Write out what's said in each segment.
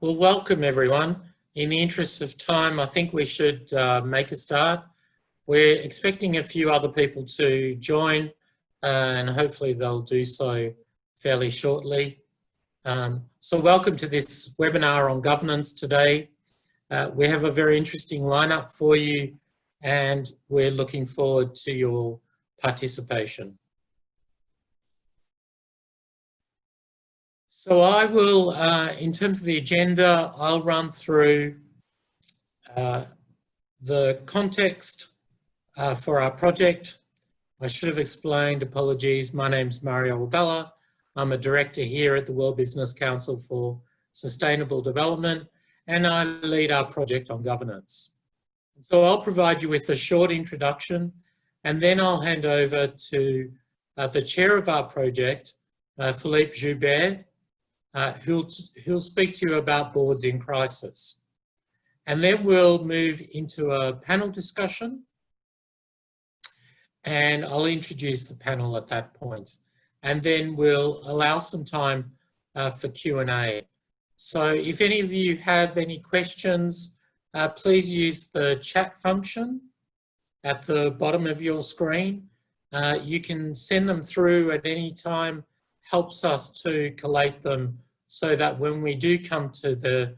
Well, welcome everyone. In the interest of time, I think we should make a start. We're expecting a few other people to join and hopefully they'll do so fairly shortly. So welcome to this webinar on governance today. We have a very interesting lineup for you and we're looking forward to your participation. So I will, in terms of the agenda, I'll run through the context for our project. I should have explained, apologies, my name's Mario Wabella. I'm a director here at the World Business Council for Sustainable Development and I lead our project on governance. So I'll provide you with a short introduction and then I'll hand over to the chair of our project, Philippe Joubert, who'll speak to you about boards in crisis. And then we'll move into a panel discussion and I'll introduce the panel at that point. And then we'll allow some time for Q&A. So if any of you have any questions, please use the chat function at the bottom of your screen. You can send them through at any time, helps us to collate them so that when we do come to the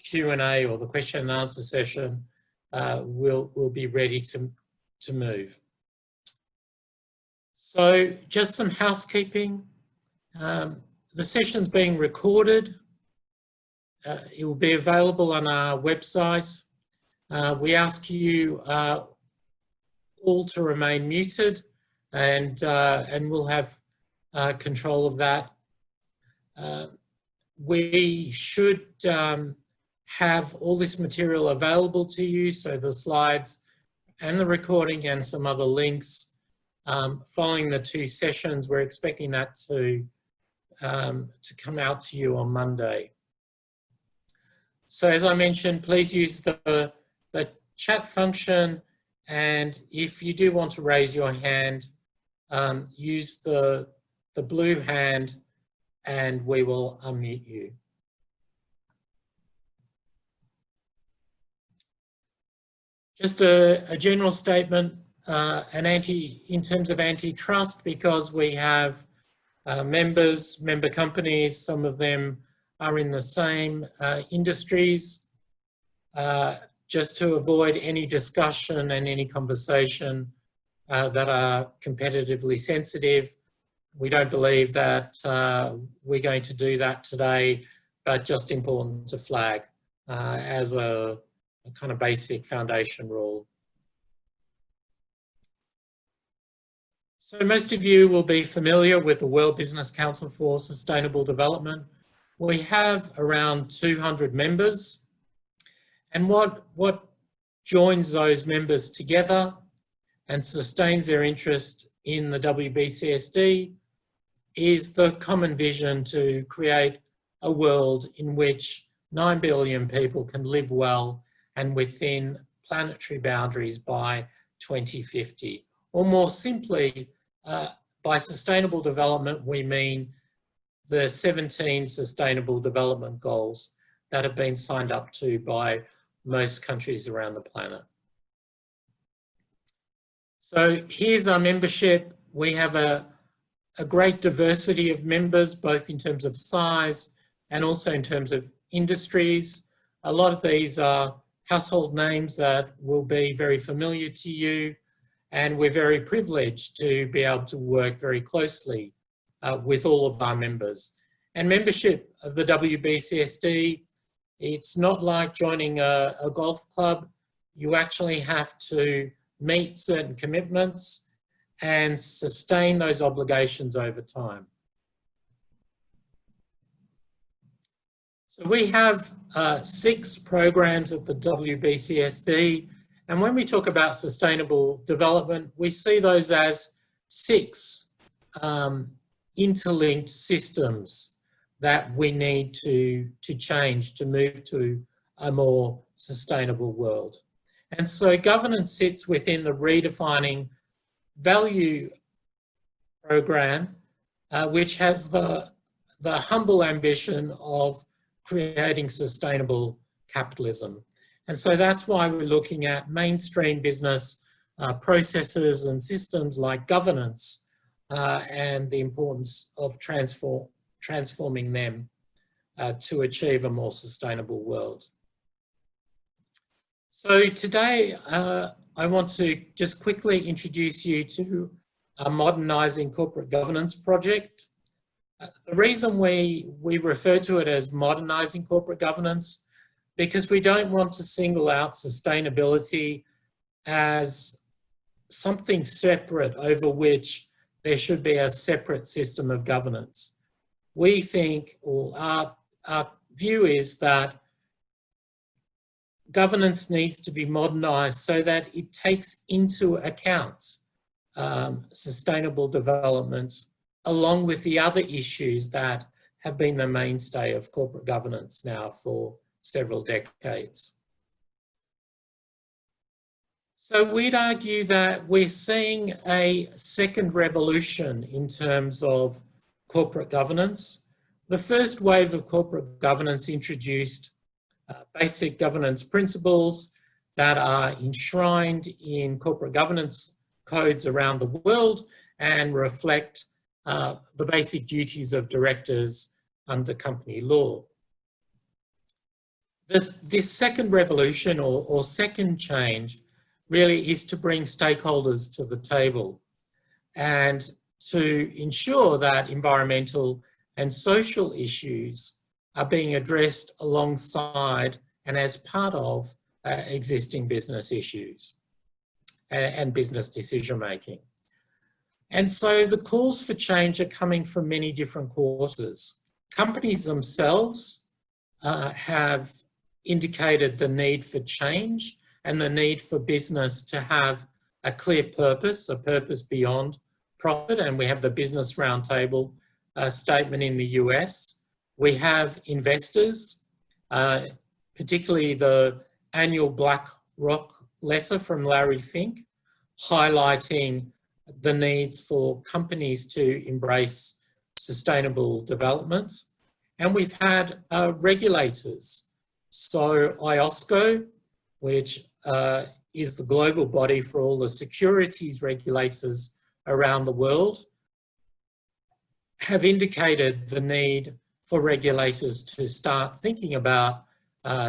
Q&A or the question and answer session, we'll be ready to move. So just some housekeeping. The session's being recorded. It will be available on our website. We ask you all to remain muted and we'll have control of that. We should have all this material available to you, so the slides and the recording and some other links following the two sessions. We're expecting that to come out to you on Monday. So as I mentioned, please use the chat function, and if you do want to raise your hand, use the blue hand and we will unmute you. Just a general statement, in terms of antitrust, because we have member companies, some of them are in the same industries, just to avoid any discussion and any conversation that are competitively sensitive. We don't believe that we're going to do that today, but just important to flag as a kind of basic foundation rule. So most of you will be familiar with the World Business Council for Sustainable Development. We have around 200 members, and what joins those members together and sustains their interest in the WBCSD is the common vision to create a world in which 9 billion people can live well and within planetary boundaries by 2050. Or more simply, by sustainable development, we mean the 17 sustainable development goals that have been signed up to by most countries around the planet. So here's our membership. We have a great diversity of members, both in terms of size and also in terms of industries. A lot of these are household names that will be very familiar to you, and we're very privileged to be able to work very closely with all of our members. And membership of the WBCSD, it's not like joining a golf club. You actually have to meet certain commitments and sustain those obligations over time. So we have 6 programs at the WBCSD, and when we talk about sustainable development, we see those as 6 interlinked systems that we need to change to move to a more sustainable world. And so governance sits within the redefining value program, which has the humble ambition of creating sustainable capitalism. And so that's why we're looking at mainstream business processes and systems like governance and the importance of transforming them to achieve a more sustainable world. So today, I want to just quickly introduce you to a Modernizing Corporate Governance project. The reason we refer to it as Modernizing Corporate Governance, because we don't want to single out sustainability as something separate over which there should be a separate system of governance. We think, or our view is that governance needs to be modernised so that it takes into account sustainable development along with the other issues that have been the mainstay of corporate governance now for several decades. So we'd argue that we're seeing a second revolution in terms of corporate governance. The first wave of corporate governance introduced basic governance principles that are enshrined in corporate governance codes around the world and reflect the basic duties of directors under company law. This second revolution or second change really is to bring stakeholders to the table and to ensure that environmental and social issues are being addressed alongside and as part of existing business issues and business decision making. And so the calls for change are coming from many different quarters. Companies themselves have indicated the need for change and the need for business to have a clear purpose, a purpose beyond profit. And we have the Business Roundtable statement in the US. We have investors, particularly the annual BlackRock letter from Larry Fink, highlighting the needs for companies to embrace sustainable development. And we've had regulators. So IOSCO, which is the global body for all the securities regulators around the world, have indicated the need for regulators to start thinking about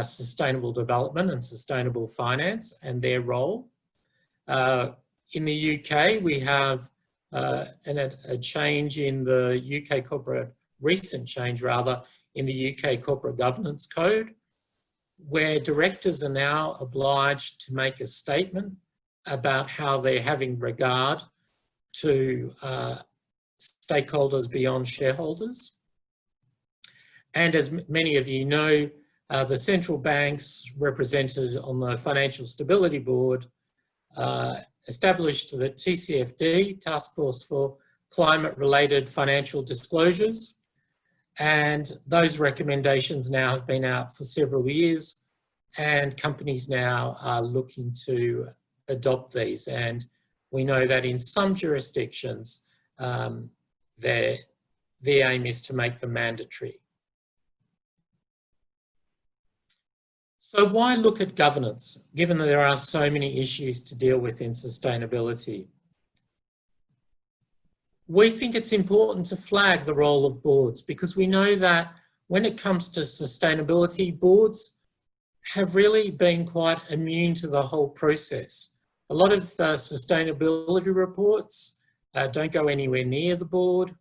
sustainable development and sustainable finance and their role. In the UK, we have a change in the UK corporate, recent change rather, in the UK Corporate Governance Code, where directors are now obliged to make a statement about how they're having regard to stakeholders beyond shareholders. And as many of you know, the central banks represented on the Financial Stability Board established the TCFD, Task Force for Climate-Related Financial Disclosures. And those recommendations now have been out for several years, and companies now are looking to adopt these. And we know that in some jurisdictions, the aim is to make them mandatory. So why look at governance, given that there are so many issues to deal with in sustainability? We think it's important to flag the role of boards because we know that when it comes to sustainability, boards have really been quite immune to the whole process. A lot of sustainability reports don't go anywhere near the board,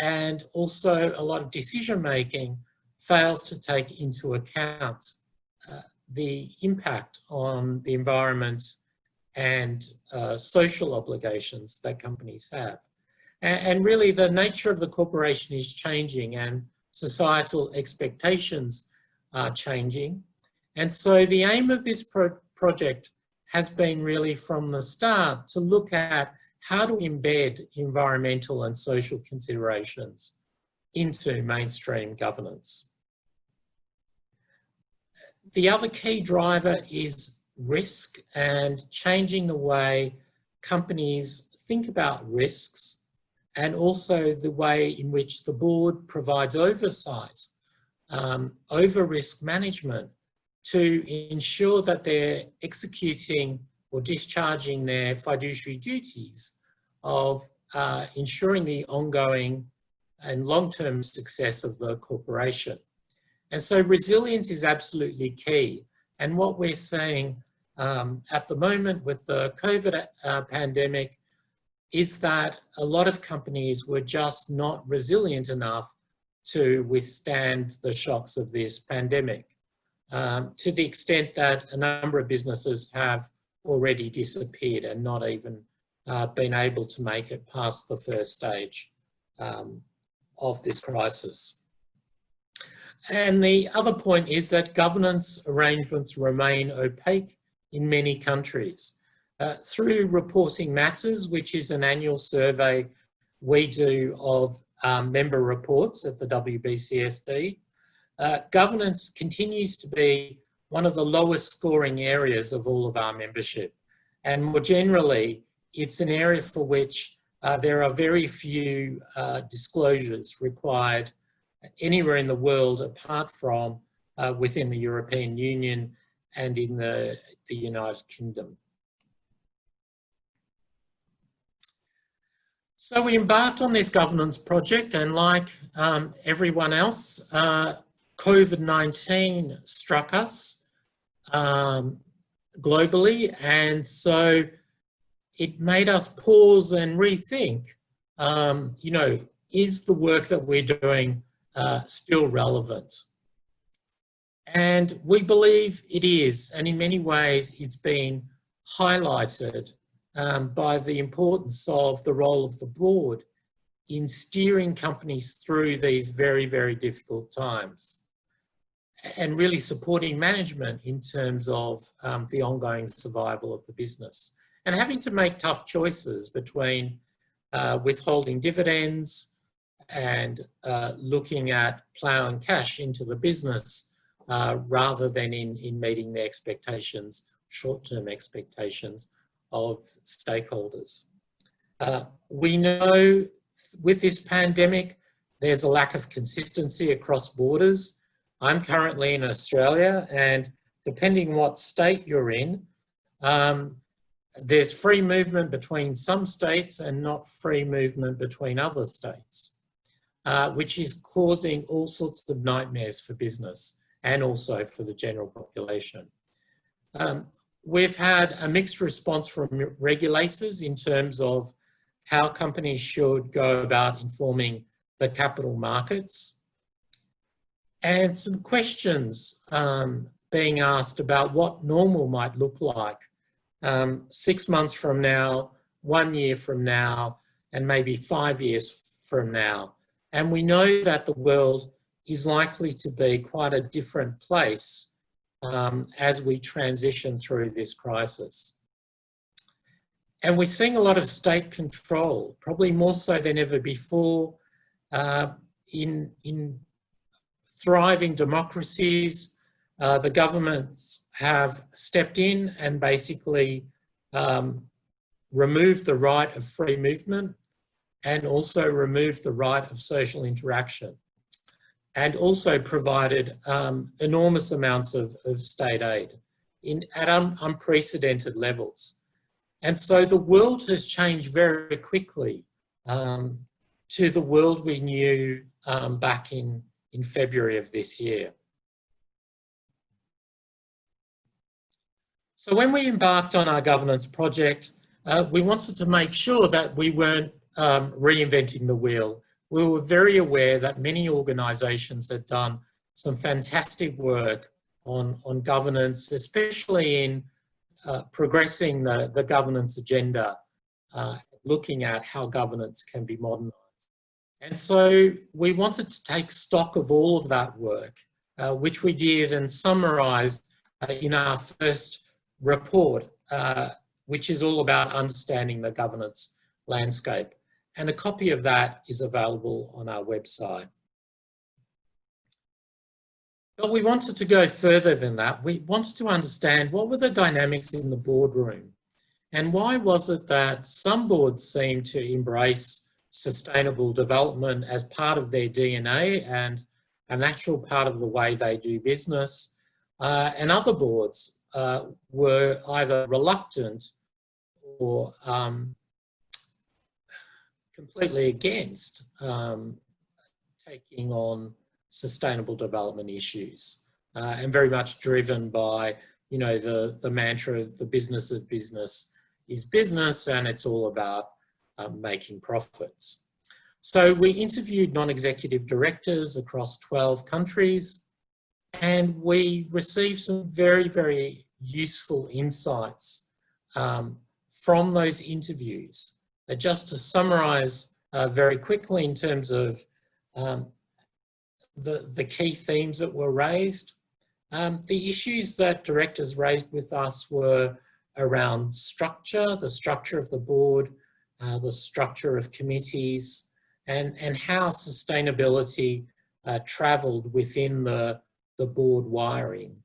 and also a lot of decision making fails to take into account the impact on the environment and social obligations that companies have. And really the nature of the corporation is changing and societal expectations are changing. And so the aim of this project has been really from the start to look at how to embed environmental and social considerations into mainstream governance. The other key driver is risk and changing the way companies think about risks, and also the way in which the board provides oversight over risk management to ensure that they're executing or discharging their fiduciary duties of ensuring the ongoing and long-term success of the corporation. And so resilience is absolutely key. And what we're seeing at the moment with the COVID pandemic is that a lot of companies were just not resilient enough to withstand the shocks of this pandemic, to the extent that a number of businesses have already disappeared and not even been able to make it past the first stage of this crisis. And the other point is that governance arrangements remain opaque in many countries. Through Reporting Matters, which is an annual survey we do of member reports at the WBCSD, governance continues to be one of the lowest scoring areas of all of our membership. And more generally, it's an area for which there are very few disclosures required anywhere in the world apart from within the European Union and in the United Kingdom. So we embarked on this governance project, and like everyone else, COVID-19 struck us globally, and so it made us pause and rethink, you know, is the work that we're doing still relevant? And we believe it is, and in many ways it's been highlighted by the importance of the role of the board in steering companies through these very, very difficult times and really supporting management in terms of the ongoing survival of the business and having to make tough choices between withholding dividends and looking at ploughing cash into the business rather than in meeting the expectations, short-term expectations of stakeholders. We know with this pandemic, there's a lack of consistency across borders. I'm currently in Australia, and depending what state you're in, there's free movement between some states and not free movement between other states, which is causing all sorts of nightmares for business and also for the general population. We've had a mixed response from regulators in terms of how companies should go about informing the capital markets, and some questions being asked about what normal might look like 6 months from now, 1 year from now, and maybe 5 years from now. And we know that the world is likely to be quite a different place as we transition through this crisis. And we're seeing a lot of state control, probably more so than ever before, in thriving democracies. The governments have stepped in and basically removed the right of free movement and also removed the right of social interaction, and also provided enormous amounts of state aid at unprecedented levels. And so the world has changed very quickly to the world we knew back in February of this year. So when we embarked on our governance project, we wanted to make sure that we weren't reinventing the wheel. We were very aware that many organisations had done some fantastic work on governance, especially in progressing the governance agenda, looking at how governance can be modernised. And so we wanted to take stock of all of that work, which we did and summarised in our first report, which is all about understanding the governance landscape. And a copy of that is available on our website. But we wanted to go further than that. We wanted to understand what were the dynamics in the boardroom, and why was it that some boards seemed to embrace sustainable development as part of their DNA and a natural part of the way they do business, and other boards were either reluctant or completely against taking on sustainable development issues, and very much driven by, you know, the mantra of the business of business is business, and it's all about making profits. So we interviewed non-executive directors across 12 countries, and we received some very, very useful insights from those interviews. Just to summarise very quickly in terms of the key themes that were raised, the issues that directors raised with us were around structure, the structure of the board, the structure of committees, and how sustainability travelled within the board wiring.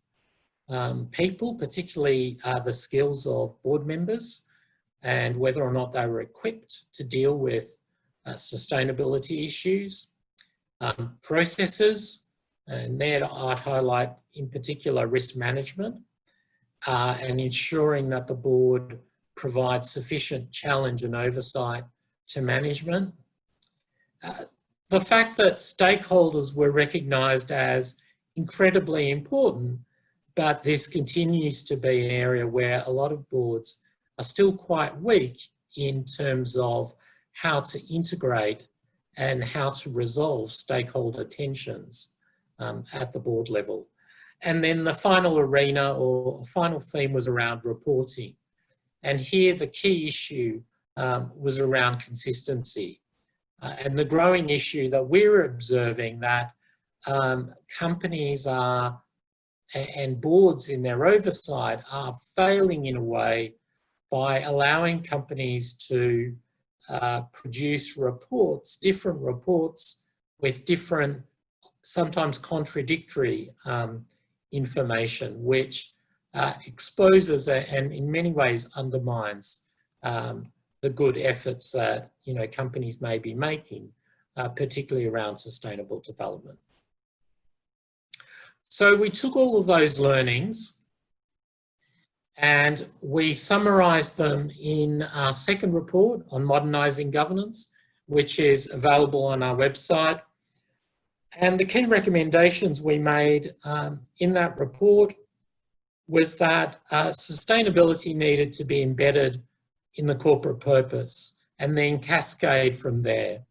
People, particularly the skills of board members, and whether or not they were equipped to deal with sustainability issues. Processes, and there I'd highlight in particular risk management, and ensuring that the board provides sufficient challenge and oversight to management. The fact that stakeholders were recognised as incredibly important, but this continues to be an area where a lot of boards are still quite weak in terms of how to integrate and how to resolve stakeholder tensions at the board level. And then the final arena or final theme was around reporting. And here the key issue was around consistency. And the growing issue that we're observing that companies are, and boards in their oversight are failing in a way by allowing companies to produce reports, different reports with different, sometimes contradictory information, which exposes and in many ways undermines the good efforts that, you know, companies may be making, particularly around sustainable development. So we took all of those learnings and we summarised them in our second report on modernising governance, which is available on our website. And the key recommendations we made in that report was that sustainability needed to be embedded in the corporate purpose and then cascade from there.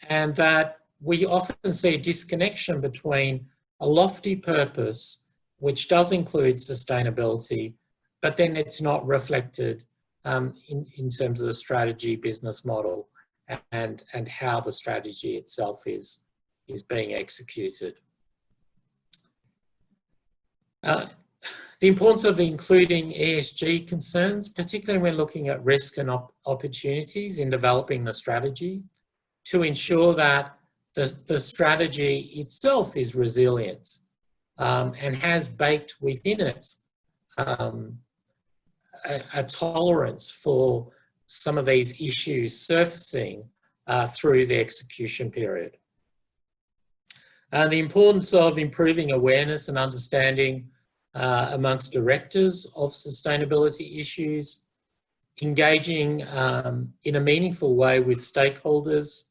And that we often see a disconnection between a lofty purpose, which does include sustainability, but then it's not reflected in terms of the strategy, business model, and how the strategy itself is being executed. The importance of including ESG concerns, particularly when looking at risk and opportunities in developing the strategy, to ensure that the strategy itself is resilient and has baked within it a tolerance for some of these issues surfacing through the execution period. The importance of improving awareness and understanding amongst directors of sustainability issues, engaging in a meaningful way with stakeholders,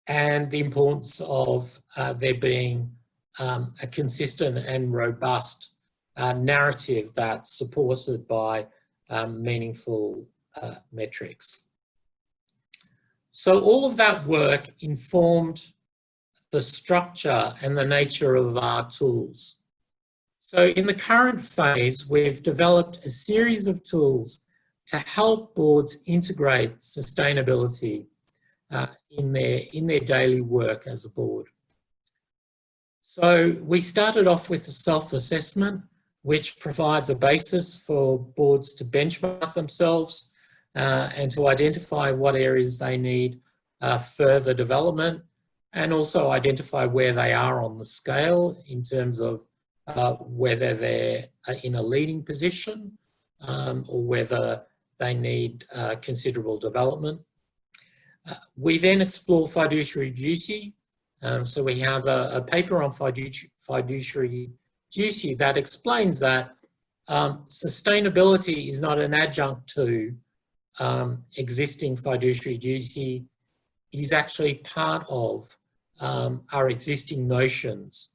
and the importance of there being a consistent and robust narrative that's supported by meaningful metrics. So all of that work informed the structure and the nature of our tools. So in the current phase, we've developed a series of tools to help boards integrate sustainability in their daily work as a board. So we started off with a self-assessment, which provides a basis for boards to benchmark themselves and to identify what areas they need further development, and also identify where they are on the scale in terms of whether they're in a leading position or whether they need considerable development. We then explore fiduciary duty So we have a paper on fiduciary duty that explains that sustainability is not an adjunct to existing fiduciary duty. It is actually part of our existing notions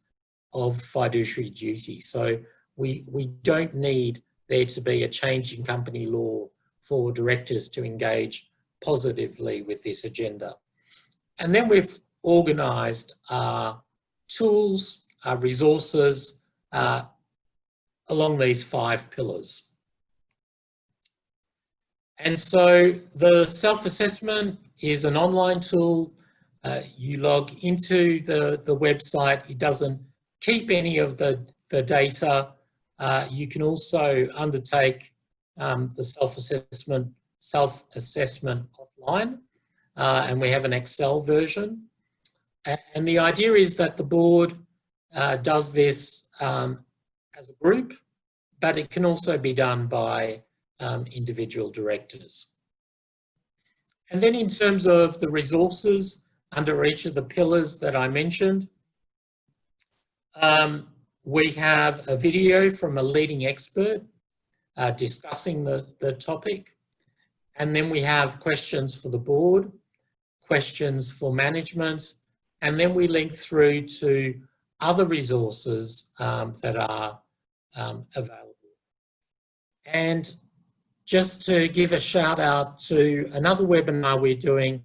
of fiduciary duty. So we don't need there to be a change in company law for directors to engage positively with this agenda. And then we've organised our tools, our resources along these 5 pillars. And so the self-assessment is an online tool. You log into the website. It doesn't keep any of the data. You can also undertake the self-assessment offline, and we have an Excel version. And the idea is that the board does this as a group, but it can also be done by individual directors. And then in terms of the resources under each of the pillars that I mentioned, we have a video from a leading expert discussing the topic. And then we have questions for the board, questions for management, and then we link through to other resources that are available. And just to give a shout out to another webinar we're doing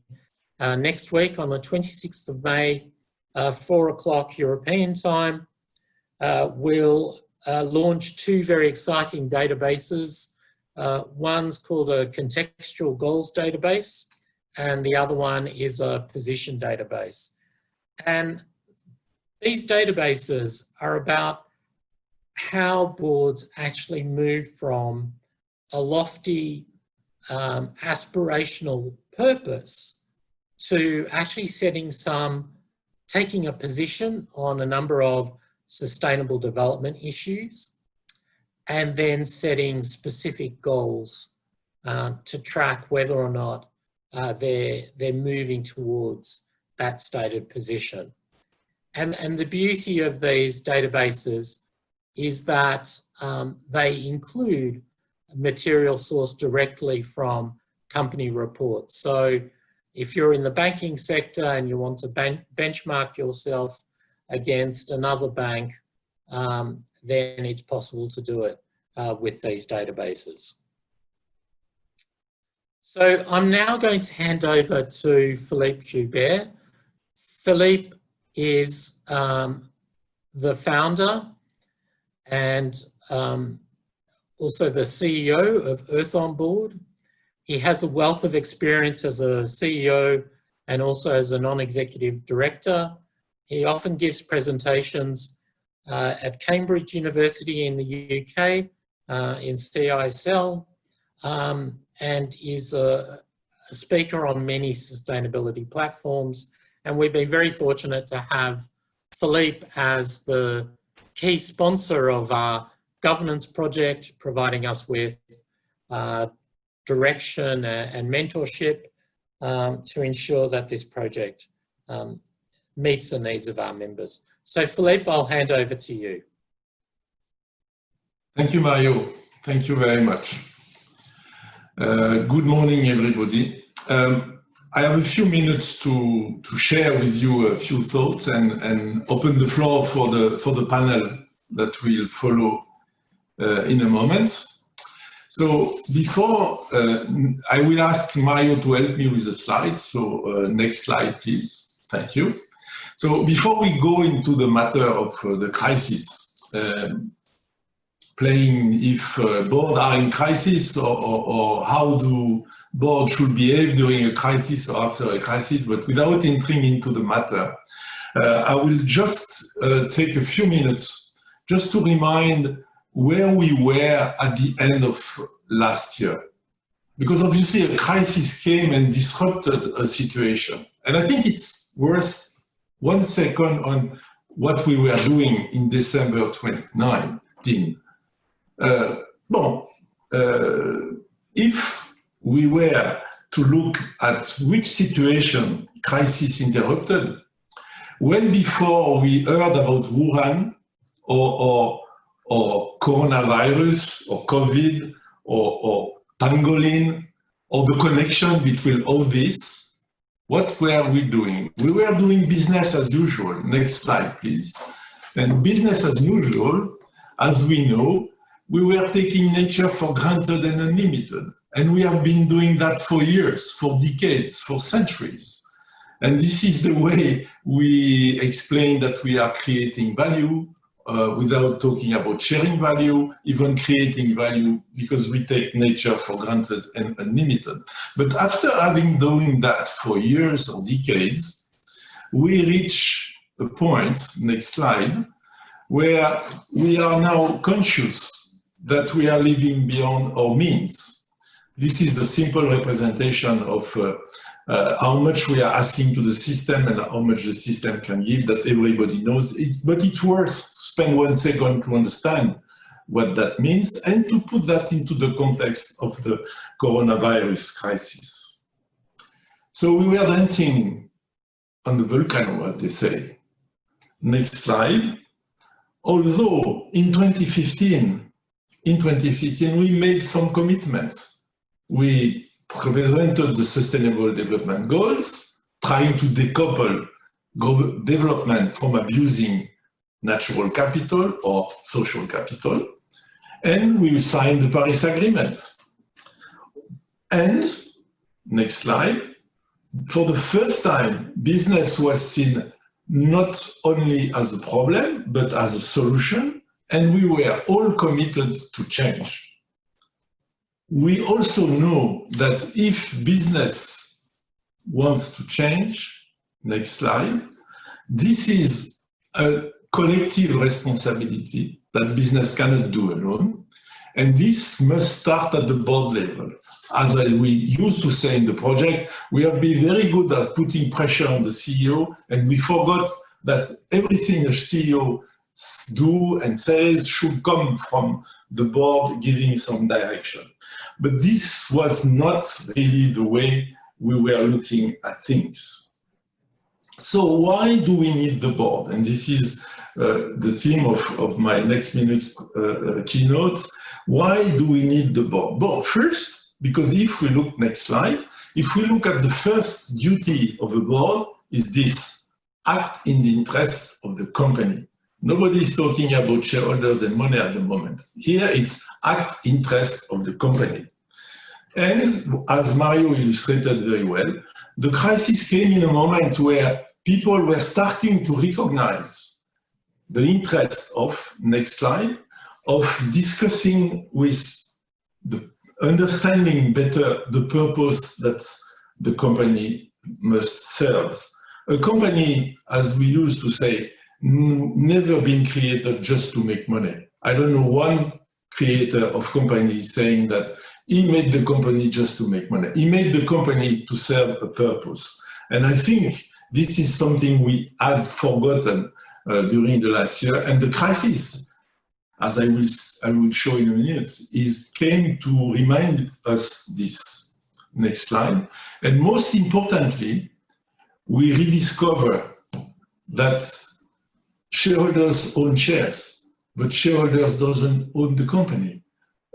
next week on the 26th of May, 4 o'clock European time. We'll launch 2 very exciting databases. One's called a contextual goals database, and the other one is a position database. And these databases are about how boards actually move from a lofty aspirational purpose to actually taking a position on a number of sustainable development issues, and then setting specific goals to track whether or not they're moving towards that stated position. And the beauty of these databases is that they include material sourced directly from company reports. So if you're in the banking sector and you want to benchmark yourself against another bank, then it's possible to do it with these databases. So I'm now going to hand over to Philippe Joubert. Philippe is the founder and also the CEO of Earth On Board. He has a wealth of experience as a CEO and also as a non-executive director. He often gives presentations at Cambridge University in the UK, in CISL, and is a speaker on many sustainability platforms. And we've been very fortunate to have Philippe as the key sponsor of our governance project, providing us with direction and mentorship to ensure that this project meets the needs of our members. So Philippe, I'll hand over to you. Thank you, Mario. Thank you very much. Good morning, everybody. I have a few minutes to share with you a few thoughts and open the floor for the panel that will follow in a moment. So before, I will ask Mario to help me with the slides. So next slide, please. Thank you. So before we go into the matter of the crisis, playing if boards are in crisis or how do boards should behave during a crisis or after a crisis, but without entering into the matter, I will just take a few minutes just to remind where we were at the end of last year. Because obviously a crisis came and disrupted a situation. And I think it's worth 1 second on what we were doing in December 2019. If we were to look at which situation crisis interrupted, Well before we heard about Wuhan or coronavirus or COVID or pangolin or the connection between all this, what were we doing? We were doing business as usual. Next slide, please. And business as usual, as we know, we were taking nature for granted and unlimited. And we have been doing that for years, for decades, for centuries. And this is the way we explain that we are creating value without talking about sharing value, even creating value, because we take nature for granted and unlimited. But after having done that for years or decades, we reach a point, next slide, where we are now conscious that we are living beyond our means. This is the simple representation of how much we are asking to the system and how much the system can give, that everybody knows. But it's worth spend 1 second to understand what that means and to put that into the context of the coronavirus crisis. So we were dancing on the volcano, as they say. Next slide. Although in 2015, we made some commitments. We presented the Sustainable Development Goals, trying to decouple development from abusing natural capital or social capital, and we signed the Paris Agreement. And, next slide, for the first time, business was seen not only as a problem, but as a solution, and we were all committed to change. We also know that if business wants to change, next slide, this is a collective responsibility that business cannot do alone. And this must start at the board level. As we used to say in the project, we have been very good at putting pressure on the CEO, and we forgot that everything a CEO do and says should come from the board giving some direction. But this was not really the way we were looking at things. So why do we need the board? And this is the theme of my next minute keynote. Why do we need the board? Well, first, because if we look, next slide, if we look at the first duty of a board is this: act in the interest of the company. Nobody is talking about shareholders and money at the moment. Here it's act interest of the company. And as Mario illustrated very well, the crisis came in a moment where people were starting to recognize the interest of, next slide, of discussing with the understanding better the purpose that the company must serve. A company, as we used to say, never been created just to make money. I don't know one creator of company saying that he made the company just to make money. He made the company to serve a purpose. And I think this is something we had forgotten during the last year. And the crisis, as I will show in a minute, came to remind us this. Next slide. And most importantly, we rediscover that shareholders own shares, but shareholders don't own the company.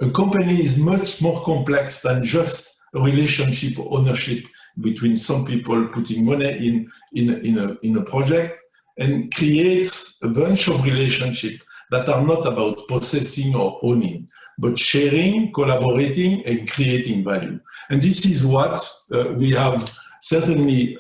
A company is much more complex than just a relationship or ownership between some people putting money in a project, and creates a bunch of relationships that are not about possessing or owning, but sharing, collaborating, and creating value. And this is what we have certainly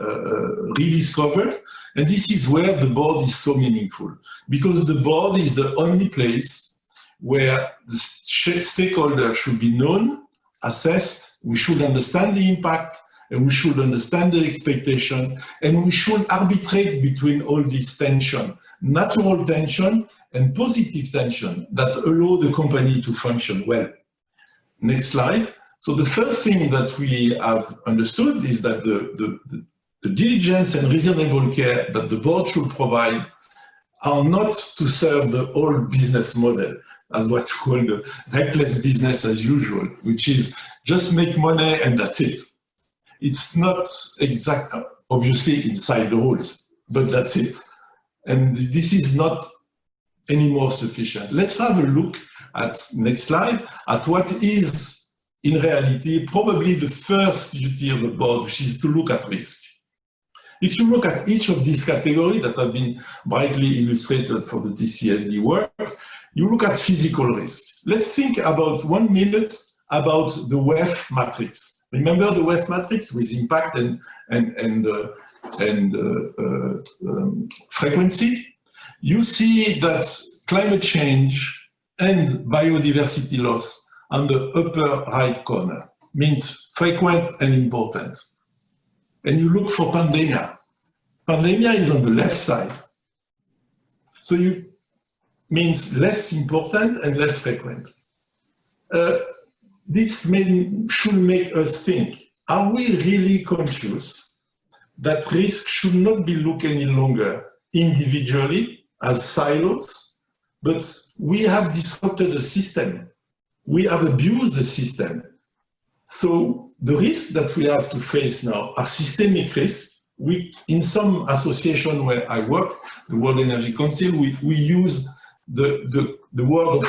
rediscovered. And this is where the board is so meaningful, because the board is the only place where the stakeholder should be known, assessed, we should understand the impact, and we should understand the expectation, and we should arbitrate between all this tension, natural tension and positive tension that allow the company to function well. Next slide. So the first thing that we have understood is that the diligence and reasonable care that the board should provide are not to serve the old business model, as what we call the reckless business as usual, which is just make money and that's it. It's not exact, obviously inside the rules, but that's it. And this is not anymore sufficient. Let's have a look at, next slide, at what is in reality probably the first duty of the board, which is to look at risk. If you look at each of these categories that have been brightly illustrated for the TCLD work, you look at physical risk. Let's think about 1 minute about the WEF matrix. Remember the WEF matrix with impact and frequency? You see that climate change and biodiversity loss on the upper right corner means frequent and important. And you look for pandemia. Pandemia is on the left side. So you means less important and less frequent. This should make us think, are we really conscious that risk should not be looked any longer individually as silos, but we have disrupted the system. We have abused the system. So the risks that we have to face now are systemic risks. In some association where I work, the World Energy Council, we use the word of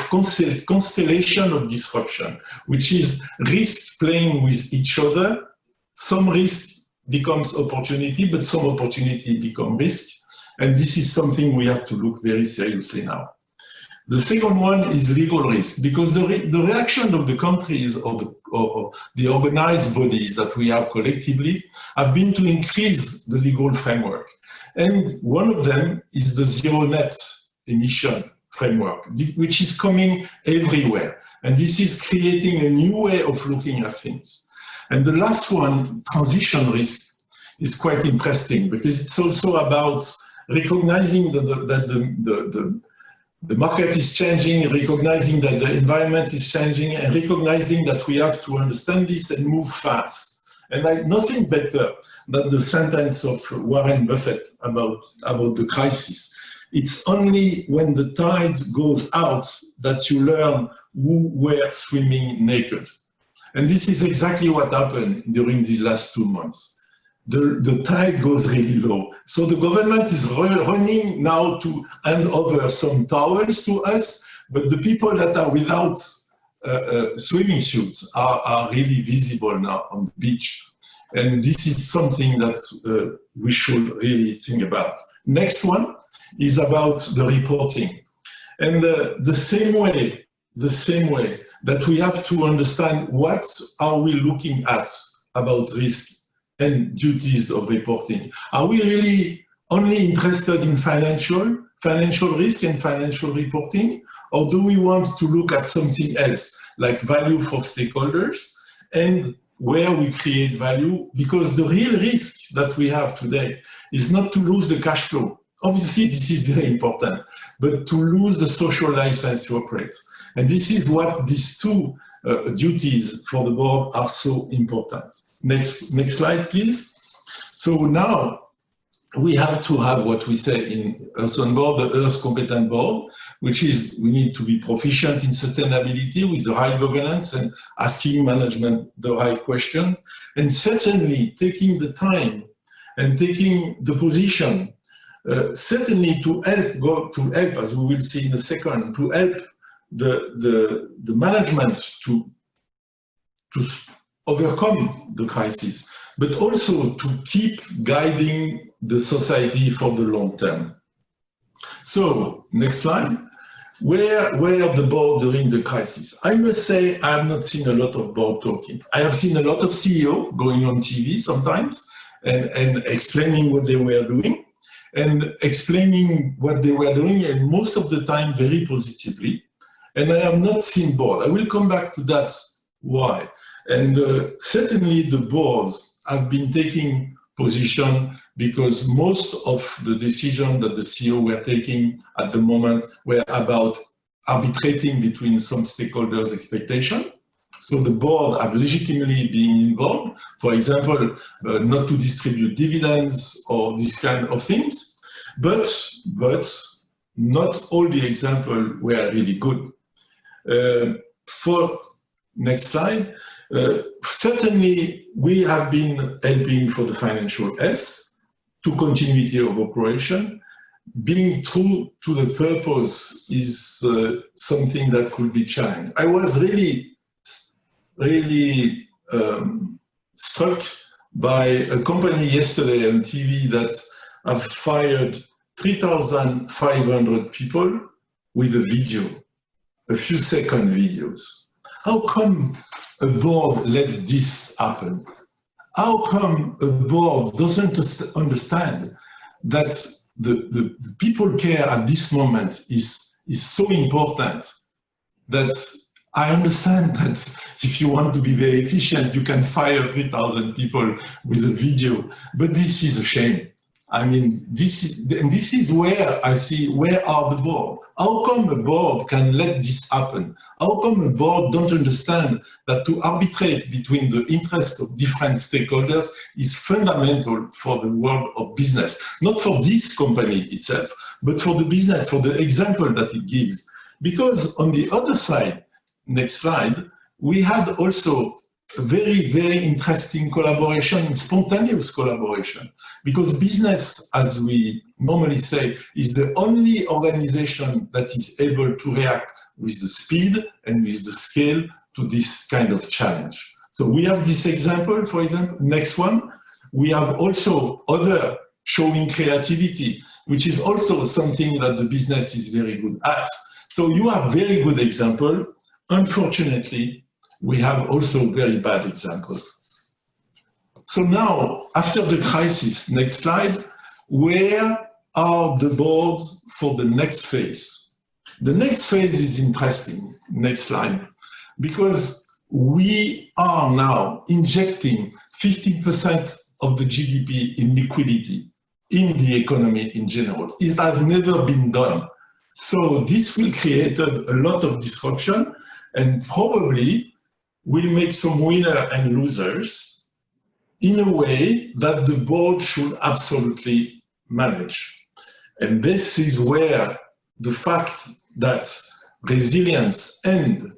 constellation of disruption, which is risk playing with each other. Some risk becomes opportunity, but some opportunity become risk. And this is something we have to look very seriously now. The second one is legal risk, because the reaction of the countries or the organized bodies that we have collectively have been to increase the legal framework. And one of them is the zero net emission framework, which is coming everywhere. And this is creating a new way of looking at things. And the last one, transition risk, is quite interesting because it's also about recognizing that the market is changing, recognizing that the environment is changing, and recognizing that we have to understand this and move fast. And nothing better than the sentence of Warren Buffett about the crisis. It's only when the tide goes out that you learn who were swimming naked. And this is exactly what happened during the last 2 months. The tide goes really low. So the government is running now to hand over some towels to us, but the people that are without swimming suits are really visible now on the beach. And this is something that we should really think about. Next one is about the reporting. And the same way that we have to understand what are we looking at about risk and duties of reporting. Are we really only interested in financial risk and financial reporting? Or do we want to look at something else, like value for stakeholders and where we create value? Because the real risk that we have today is not to lose the cash flow. Obviously, this is very important, but to lose the social license to operate. And this is what these two duties for the board are so important. Next slide, please. So now we have to have what we say in Earth on Board, the Earth Competent Board, which is we need to be proficient in sustainability with the right governance and asking management the right questions, and certainly taking the time and taking the position, certainly to help, as we will see in a second, to help the management to overcome the crisis, but also to keep guiding the society for the long term. So, next slide. Where were the board during the crisis? I must say I have not seen a lot of board talking. I have seen a lot of CEO going on TV sometimes and explaining what they were doing, and most of the time very positively. And I have not seen board. I will come back to that, why. And certainly the boards have been taking position because most of the decisions that the CEO were taking at the moment were about arbitrating between some stakeholders' expectations. So the board have legitimately been involved, for example, not to distribute dividends or this kind of things, but not all the examples were really good. For next slide, certainly we have been helping for the financial health to continuity of operation, being true to the purpose is something that could be challenged. I was really struck by a company yesterday on TV that have fired 3,500 people with a video, a few second videos. How come a board let this happen? How come a board doesn't understand that the people care at this moment is so important that I understand that if you want to be very efficient, you can fire 3,000 people with a video, but this is a shame. I mean, this is where I see, where are the board? How come a board can let this happen? How come a board don't understand that to arbitrate between the interests of different stakeholders is fundamental for the world of business? Not for this company itself, but for the business, for the example that it gives. Because on the other side, next slide, we had also a very, very interesting collaboration, spontaneous collaboration, because business, as we normally say, is the only organization that is able to react with the speed and with the scale to this kind of challenge. So we have this example, for example, next one. We have also other showing creativity, which is also something that the business is very good at. So you have very good example. Unfortunately, we have also very bad examples. So now, after the crisis, next slide, where are the boards for the next phase? The next phase is interesting, next slide, because we are now injecting 15% of the GDP in liquidity in the economy in general. It has never been done. So this will create a lot of disruption and probably will make some winners and losers in a way that the board should absolutely manage. And this is where the fact that resilience and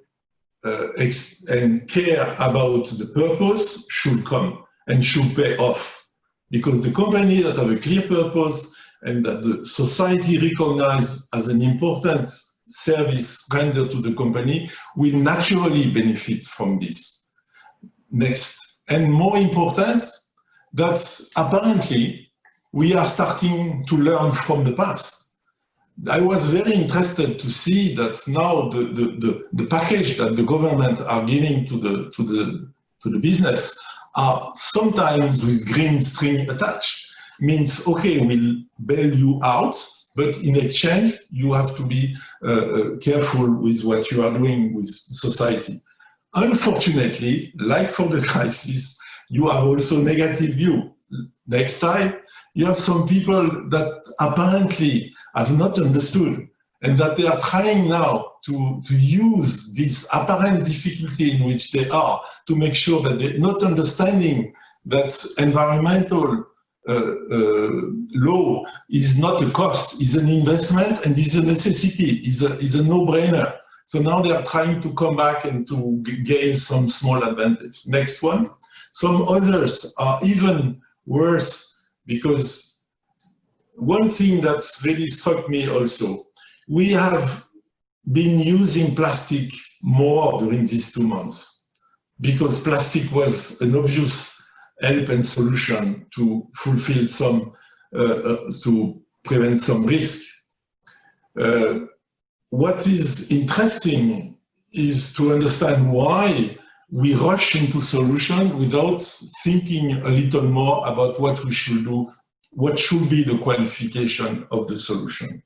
care about the purpose should come and should pay off. Because the company that have a clear purpose and that the society recognizes as an important service rendered to the company will naturally benefit from this. Next, and more important, that apparently we are starting to learn from the past. I was very interested to see that now the package that the government are giving to the business are sometimes with green string attached. Means, okay, we'll bail you out, but in exchange, you have to be careful with what you are doing with society. Unfortunately, like for the crisis, you have also negative view. Next slide, you have some people that apparently have not understood and that they are trying now to use this apparent difficulty in which they are to make sure that they're not understanding that environmental law is not a cost, is an investment and is a necessity, is a no-brainer. So now they are trying to come back and to gain some small advantage. Next one. Some others are even worse because one thing that's really struck me also, we have been using plastic more during these 2 months because plastic was an obvious help and solution to fulfill some, to prevent some risk. What is interesting is to understand why we rush into solution without thinking a little more about what we should do, what should be the qualification of the solution.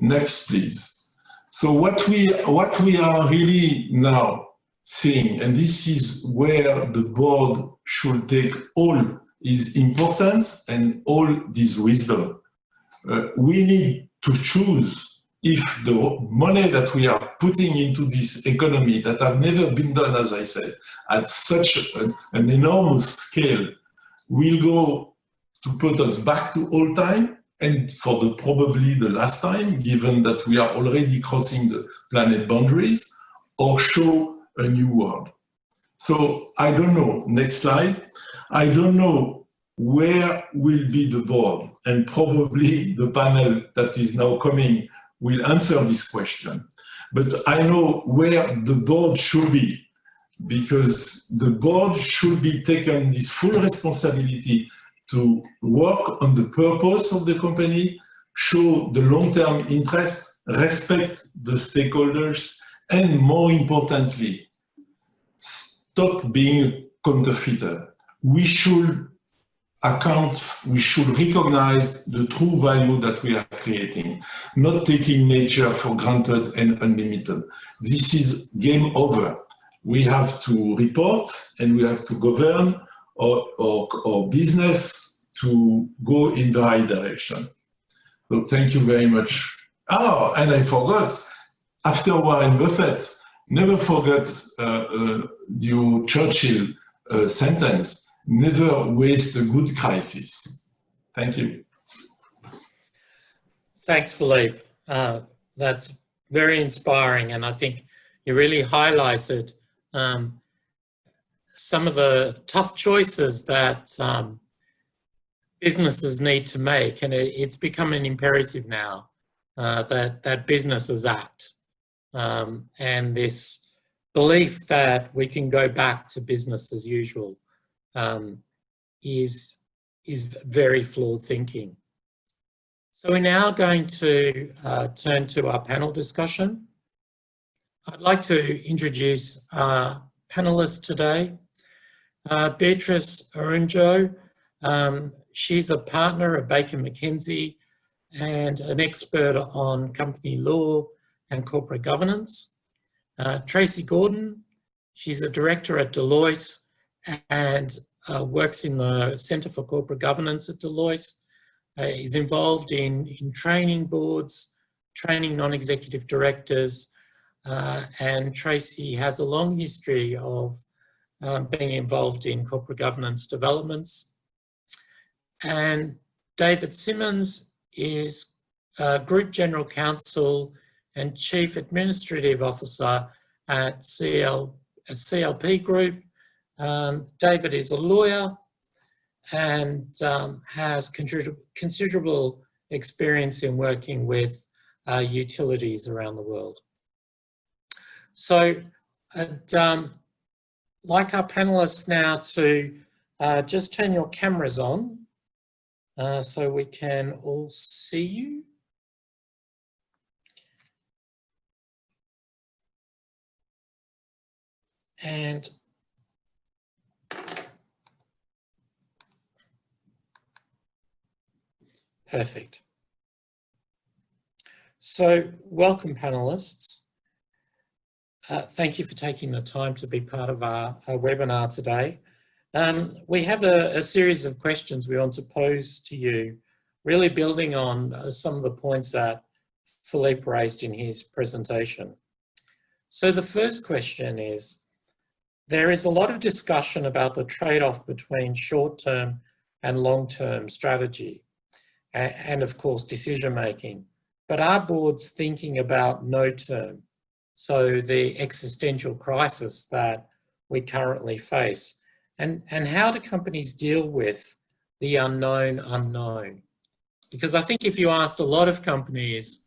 Next, please. So what we are really now seeing, and this is where the board should take all its importance and all this wisdom. We need to choose if the money that we are putting into this economy that have never been done, as I said, at such an enormous scale, will go to put us back to old time and for probably the last time, given that we are already crossing the planet boundaries, or show a new world. So I don't know, next slide. I don't know where will be the board? And probably the panel that is now coming will answer this question. But I know where the board should be, because the board should be taken this full responsibility to work on the purpose of the company, show the long-term interest, respect the stakeholders, and more importantly, stop being a counterfeiter. We should we should recognize the true value that we are creating, not taking nature for granted and unlimited. This is game over. We have to report and we have to govern our business to go in the right direction. So thank you very much. Oh, and I forgot, after Warren Buffett, never forget the Churchill sentence, never waste a good crisis. Thank you. Thanks, Philippe. That's very inspiring, and I think you really highlighted some of the tough choices that businesses need to make, and it's become an imperative now that businesses act. And this belief that we can go back to business as usual is very flawed thinking. So we're now going to turn to our panel discussion. I'd like to introduce our panelists today. Beatrice Arunjo, she's a partner at Baker McKenzie and an expert on company law and corporate governance. Tracy Gordon, she's a director at Deloitte and works in the Centre for Corporate Governance at Deloitte, is involved in training boards, training non-executive directors, and Tracy has a long history of being involved in corporate governance developments. And David Simmons is Group General Counsel and Chief Administrative Officer at CLP Group. David is a lawyer and has considerable experience in working with utilities around the world. So I'd like our panelists now to just turn your cameras on so we can all see you. And perfect. So welcome, panelists. Thank you for taking the time to be part of our webinar today. We have a series of questions we want to pose to you, really building on some of the points that Philippe raised in his presentation. So the first question is, there is a lot of discussion about the trade-off between short-term and long-term strategy and of course decision-making, but are boards thinking about no-term? So the existential crisis that we currently face, and how do companies deal with the unknown unknown? Because I think if you asked a lot of companies,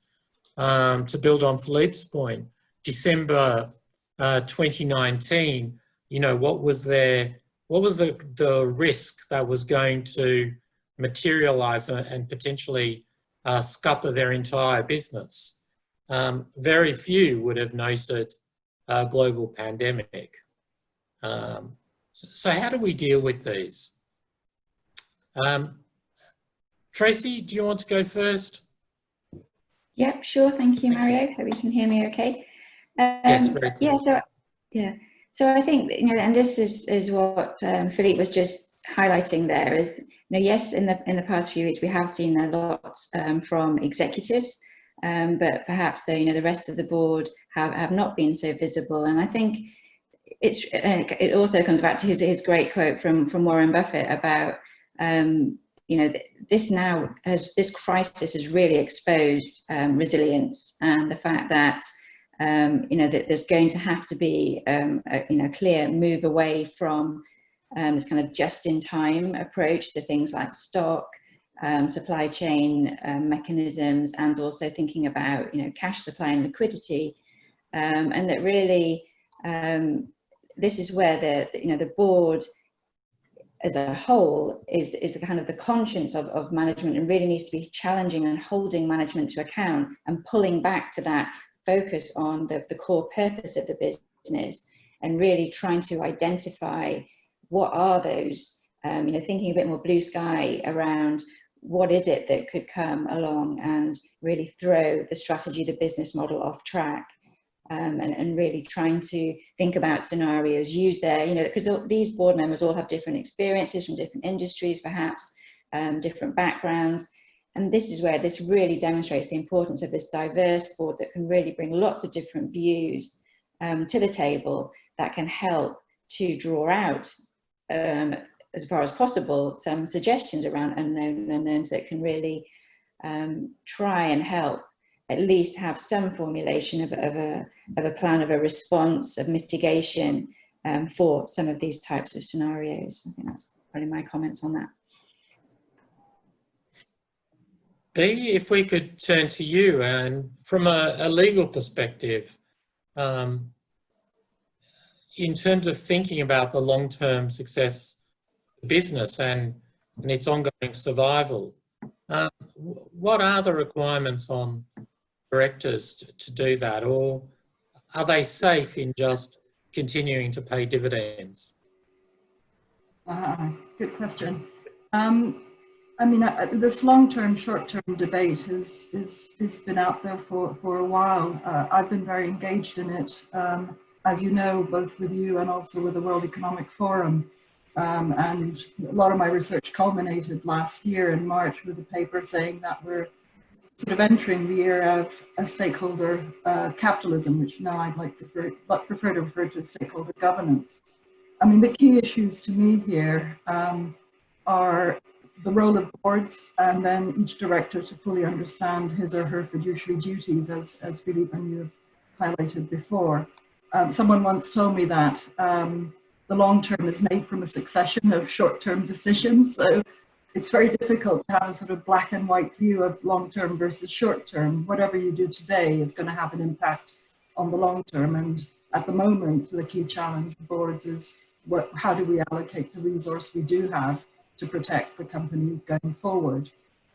to build on Philippe's point, December 2019, you know, what was the risk that was going to materialize and potentially scupper their entire business? Very few would have noted a global pandemic. So how do we deal with these? Tracy, do you want to go first? Yeah, sure. Thank you, Mario. Hope you can hear me okay. Yes, very clear. So I think, you know, and this is what Philippe was just highlighting there is, you know, yes, in the past few weeks we have seen a lot from executives, but perhaps the rest of the board have not been so visible. And I think it also comes back to his great quote from Warren Buffett about you know, this crisis has really exposed resilience and the fact that you know, that there's going to have to be a clear move away from this kind of just-in-time approach to things like stock, supply chain mechanisms, and also thinking about cash supply and liquidity, and that really this is where the board as a whole is the kind of the conscience of management, and really needs to be challenging and holding management to account and pulling back to that focus on the core purpose of the business, and really trying to identify what are those, thinking a bit more blue sky around what is it that could come along and really throw the strategy, the business model off track. And really trying to think about scenarios, use their, because these board members all have different experiences from different industries, perhaps different backgrounds. And this is where this really demonstrates the importance of this diverse board that can really bring lots of different views to the table that can help to draw out, as far as possible, some suggestions around unknowns that can really try and help at least have some formulation of a plan, of a response, of mitigation for some of these types of scenarios. I think that's probably my comments on that. Dee, if we could turn to you, and from a legal perspective, in terms of thinking about the long-term success of the business and its ongoing survival, what are the requirements on directors to do that, or are they safe in just continuing to pay dividends? Good question. I mean, this long-term, short-term debate has been out there for a while. I've been very engaged in it, as you know, both with you and also with the World Economic Forum. And a lot of my research culminated last year in March with a paper saying that we're sort of entering the era of stakeholder capitalism, which now I'd like to prefer to refer to as stakeholder governance. I mean, the key issues to me here are the role of boards, and then each director to fully understand his or her fiduciary duties, as Philippe and you have highlighted before. Someone once told me that the long term is made from a succession of short-term decisions. So it's very difficult to have a sort of black and white view of long-term versus short-term. Whatever you do today is going to have an impact on the long term. And at the moment, the key challenge for boards is how do we allocate the resource we do have to protect the company going forward.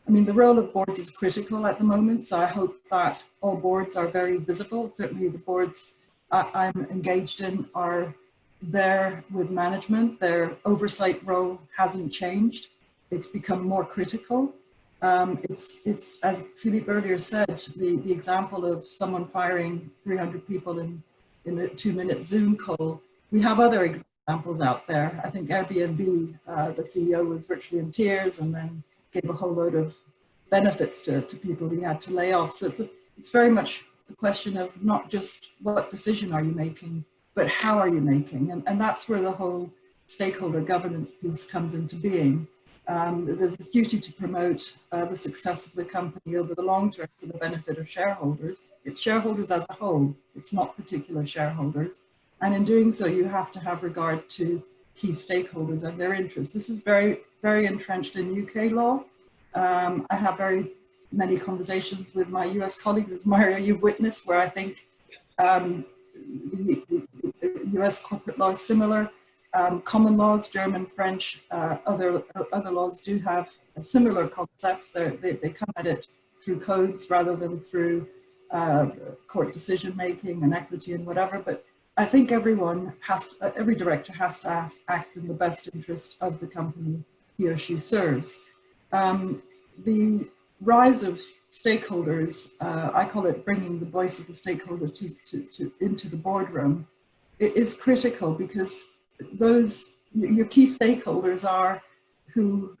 I mean, the role of boards is critical at the moment, so I hope that all boards are very visible. Certainly the boards I'm engaged in are there with management. Their oversight role hasn't changed. It's become more critical. It's as Philippe earlier said, the example of someone firing 300 people in a 2-minute Zoom call. We have other examples out there. I think Airbnb, the CEO was virtually in tears and then gave a whole load of benefits to people he had to lay off. So it's very much a question of not just what decision are you making, but how are you making? And that's where the whole stakeholder governance piece comes into being. There's this duty to promote the success of the company over the long term for the benefit of shareholders. It's shareholders as a whole, it's not particular shareholders. And in doing so, you have to have regard to key stakeholders and their interests. This is very, very entrenched in UK law. I have very many conversations with my US colleagues, as Mario, you've witnessed, where I think the US corporate law is similar. Common laws, German, French, other laws do have similar concepts. They come at it through codes rather than through court decision making and equity and whatever. But I think every director has to act in the best interest of the company he or she serves. The rise of stakeholders, I call it bringing the voice of the stakeholder into the boardroom, it is critical, because your key stakeholders are who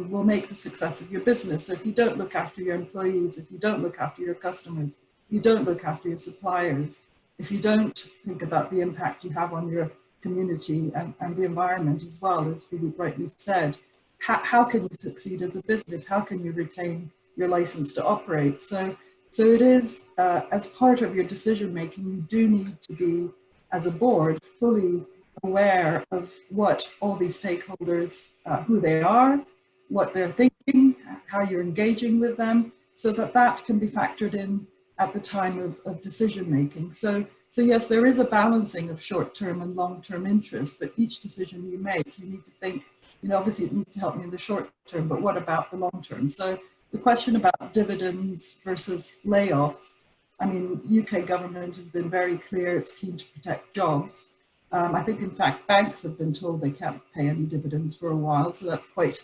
will make the success of your business. So if you don't look after your employees, if you don't look after your customers, if you don't look after your suppliers, if you don't think about the impact you have on your community and the environment as well, as Philippe rightly said, how can you succeed as a business? How can you retain your license to operate? So it is, as part of your decision making, you do need to be, as a board, fully aware of what all these stakeholders, who they are, what they're thinking, how you're engaging with them, so that that can be factored in at the time of decision making. So yes, there is a balancing of short-term and long-term interest, but each decision you make, you need to think, you know, obviously it needs to help me in the short term, but what about the long term? So the question about dividends versus layoffs, I mean, UK government has been very clear it's keen to protect jobs. I think, in fact, banks have been told they can't pay any dividends for a while, so that's quite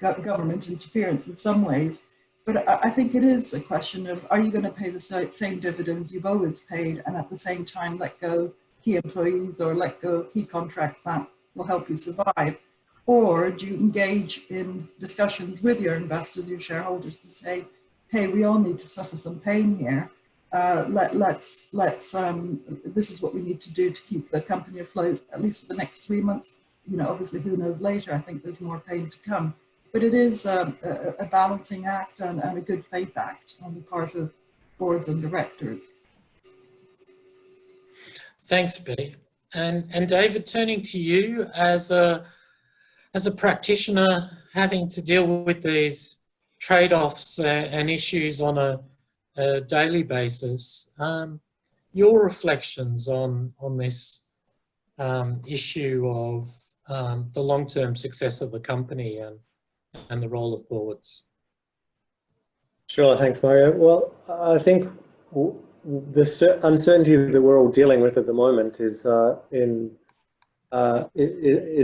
government interference in some ways. But I think it is a question of, are you going to pay the same dividends you've always paid and at the same time let go key employees or let go key contracts that will help you survive? Or do you engage in discussions with your investors, your shareholders, to say, hey, we all need to suffer some pain here. This is what we need to do to keep the company afloat, at least for the next 3 months. You know, obviously, who knows later? I think there's more pain to come. But it is a balancing act and a good faith act on the part of boards and directors. Thanks, Betty. And David, turning to you as a practitioner having to deal with these trade-offs and issues on a daily basis, your reflections on this issue of the long-term success of the company and the role of boards. Sure, thanks, Mario. Well, I think the uncertainty that we're all dealing with at the moment is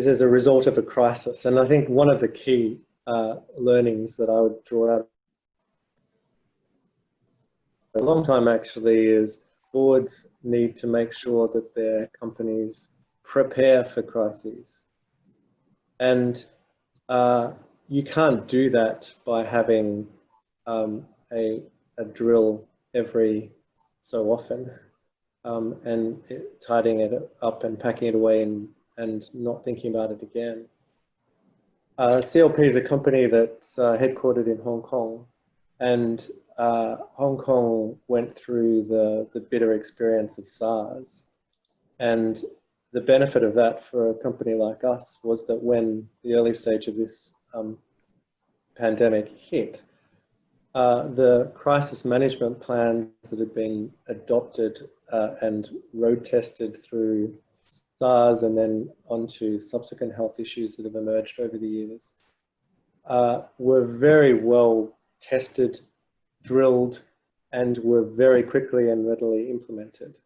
as a result of a crisis. And I think one of the key learnings that I would draw out a long time actually is boards need to make sure that their companies prepare for crises. And you can't do that by having a drill every so often and tidying it up and packing it away and not thinking about it again. CLP is a company that's headquartered in Hong Kong, and Hong Kong went through the bitter experience of SARS. And the benefit of that for a company like us was that when the early stage of this pandemic hit, the crisis management plans that had been adopted and road tested through SARS and then onto subsequent health issues that have emerged over the years were very well tested, drilled, and were very quickly and readily implemented.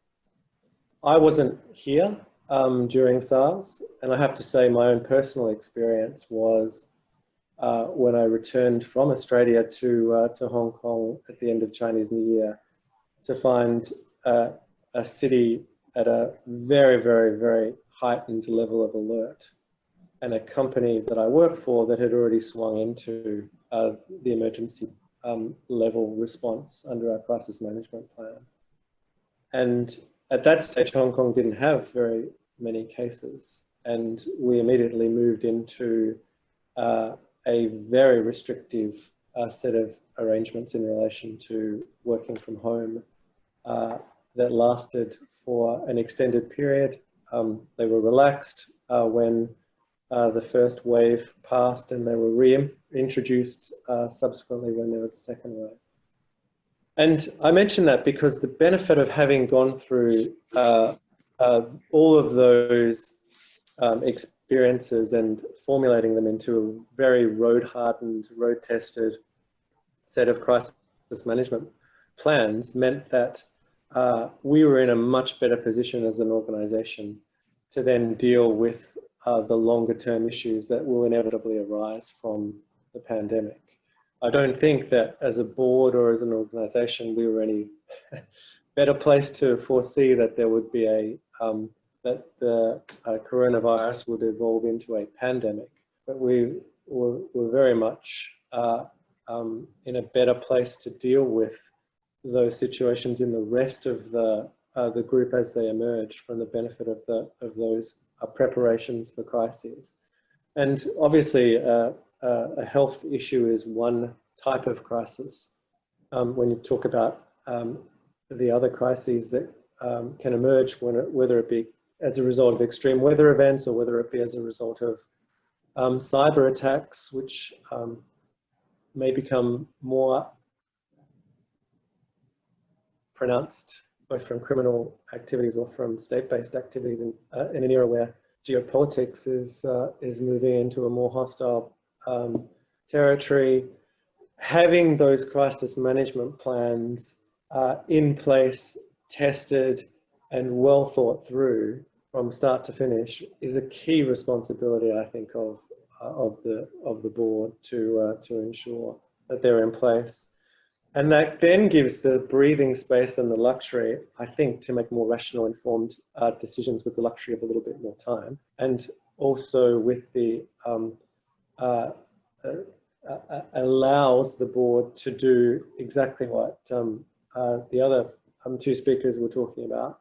I wasn't here during SARS, and I have to say my own personal experience was when I returned from Australia to Hong Kong at the end of Chinese New Year to find a city at a very, very, very heightened level of alert, and a company that I work for that had already swung into the emergency level response under our crisis management plan. And at that stage, Hong Kong didn't have very many cases, and we immediately moved into a very restrictive set of arrangements in relation to working from home that lasted for an extended period. They were relaxed when the first wave passed, and they were reintroduced subsequently when there was a second wave. And I mention that because the benefit of having gone through all of those experiences and formulating them into a very road-hardened, road-tested set of crisis management plans meant that we were in a much better position as an organization to then deal with the longer-term issues that will inevitably arise from the pandemic. I don't think that as a board or as an organization we were any better placed to foresee that there would be that the coronavirus would evolve into a pandemic, but we were very much in a better place to deal with those situations in the rest of the group as they emerge from the benefit of those preparations for crises. And obviously a health issue is one type of crisis. When you talk about the other crises that can emerge, whether it be as a result of extreme weather events, or whether it be as a result of cyber attacks, which may become more pronounced both from criminal activities or from state-based activities in an era where geopolitics is moving into a more hostile territory. Having those crisis management plans in place, tested, and well thought through from start to finish is a key responsibility, I think, of the board to ensure that they're in place. And that then gives the breathing space and the luxury, I think, to make more rational, informed decisions with the luxury of a little bit more time, and also with the allows the board to do exactly what the other two speakers were talking about,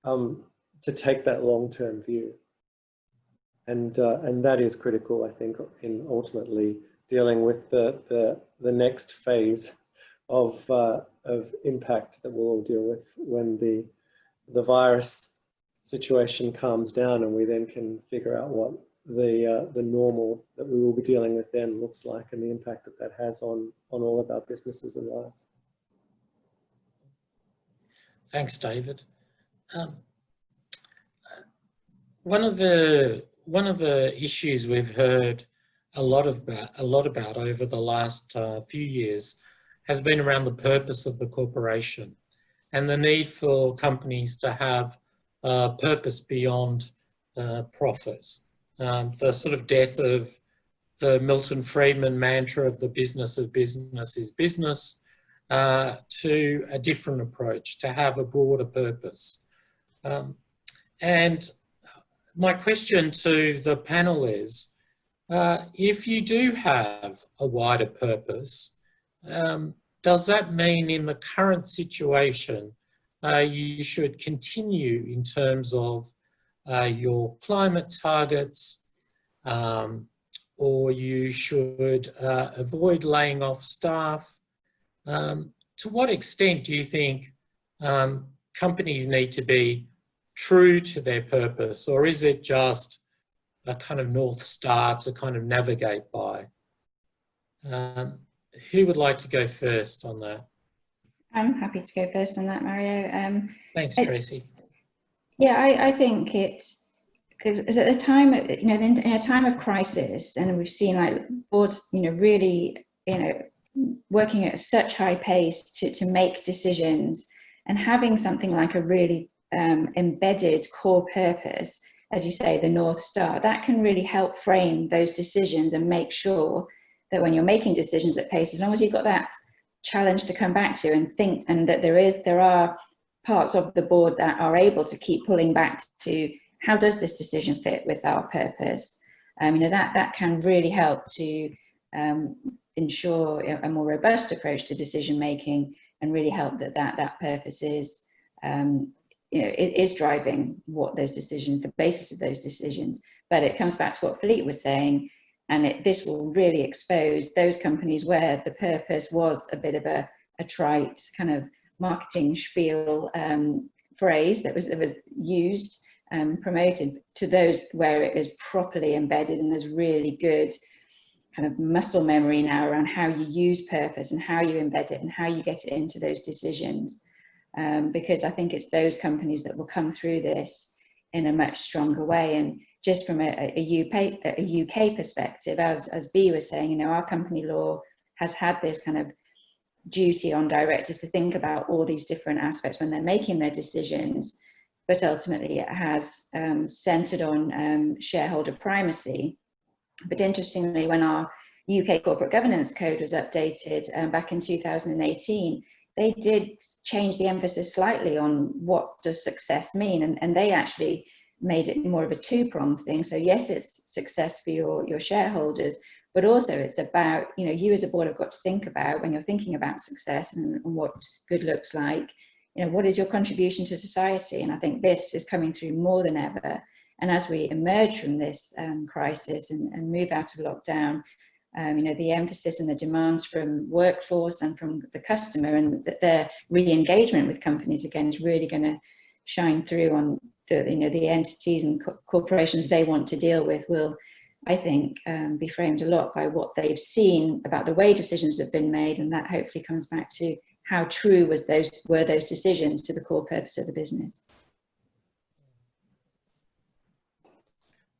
to take that long-term view. And that is critical, I think, in ultimately dealing with the next phase of impact that we'll all deal with when the virus situation calms down, and we then can figure out what the normal that we will be dealing with then looks like, and the impact that has on all of our businesses and lives. Thanks, David. One of the issues we've heard a lot about over the last few years has been around the purpose of the corporation and the need for companies to have purpose beyond profits. The sort of death of the Milton Friedman mantra of the business of business is business, to a different approach, to have a broader purpose. And my question to the panel is, if you do have a wider purpose, does that mean in the current situation you should continue in terms of your climate targets, or you should avoid laying off staff? To what extent do you think companies need to be true to their purpose, or is it just a kind of North Star to kind of navigate by? Who would like to go first on that? I'm happy to go first on that, Mario. Thanks, Tracy. Yeah, I think it's because at the time, in a time of crisis, and we've seen like boards, really, working at such high pace to make decisions, and having something like a really embedded core purpose, as you say, the North Star, that can really help frame those decisions and make sure that when you're making decisions at pace, as long as you've got that challenge to come back to and think, and that there are parts of the board that are able to keep pulling back to how does this decision fit with our purpose, that can really help to ensure a more robust approach to decision making, and really help that purpose is it is driving what those decisions, the basis of those decisions. But it comes back to what Philippe was saying, and this will really expose those companies where the purpose was a bit of a trite kind of marketing spiel phrase that was used, promoted, to those where it is properly embedded, and there's really good kind of muscle memory now around how you use purpose and how you embed it and how you get it into those decisions. Because I think it's those companies that will come through this in a much stronger way. And just from a UK perspective, as Bea was saying, our company law has had this kind of duty on directors to think about all these different aspects when they're making their decisions, but ultimately it has centered on shareholder primacy. But interestingly, when our UK Corporate Governance Code was updated back in 2018, they did change the emphasis slightly on what does success mean, and they actually made it more of a two-pronged thing. So yes, it's success for your shareholders, but also it's about, you as a board have got to think about, when you're thinking about success and what good looks like, what is your contribution to society? And I think this is coming through more than ever. And as we emerge from this crisis and move out of lockdown, the emphasis and the demands from workforce and from the customer, and that their re-engagement with companies again is really going to shine through on the entities and corporations they want to deal with will, I think, be framed a lot by what they've seen about the way decisions have been made, and that hopefully comes back to how true were those decisions to the core purpose of the business.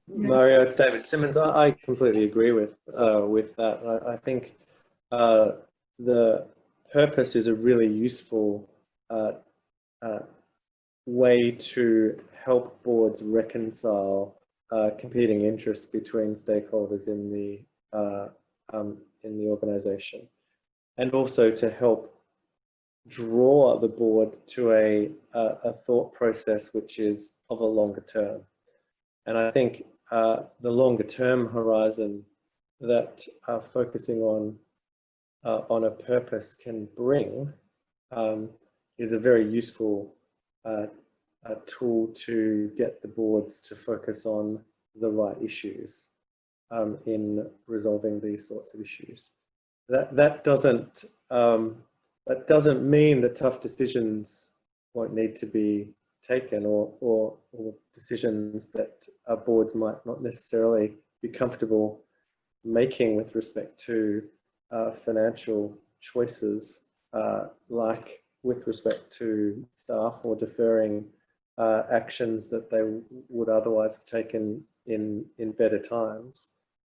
Mario, it's David Simmons. I completely agree with that. I think the purpose is a really useful way to help boards reconcile competing interests between stakeholders in the organization, and also to help draw the board to a thought process which is of a longer term. And I think the longer term horizon that focusing on a purpose can bring is a very useful tool to get the boards to focus on the right issues in resolving these sorts of issues. That doesn't mean that tough decisions won't need to be taken, or decisions that our boards might not necessarily be comfortable making with respect to financial choices, like with respect to staff or deferring actions that they would otherwise have taken in better times.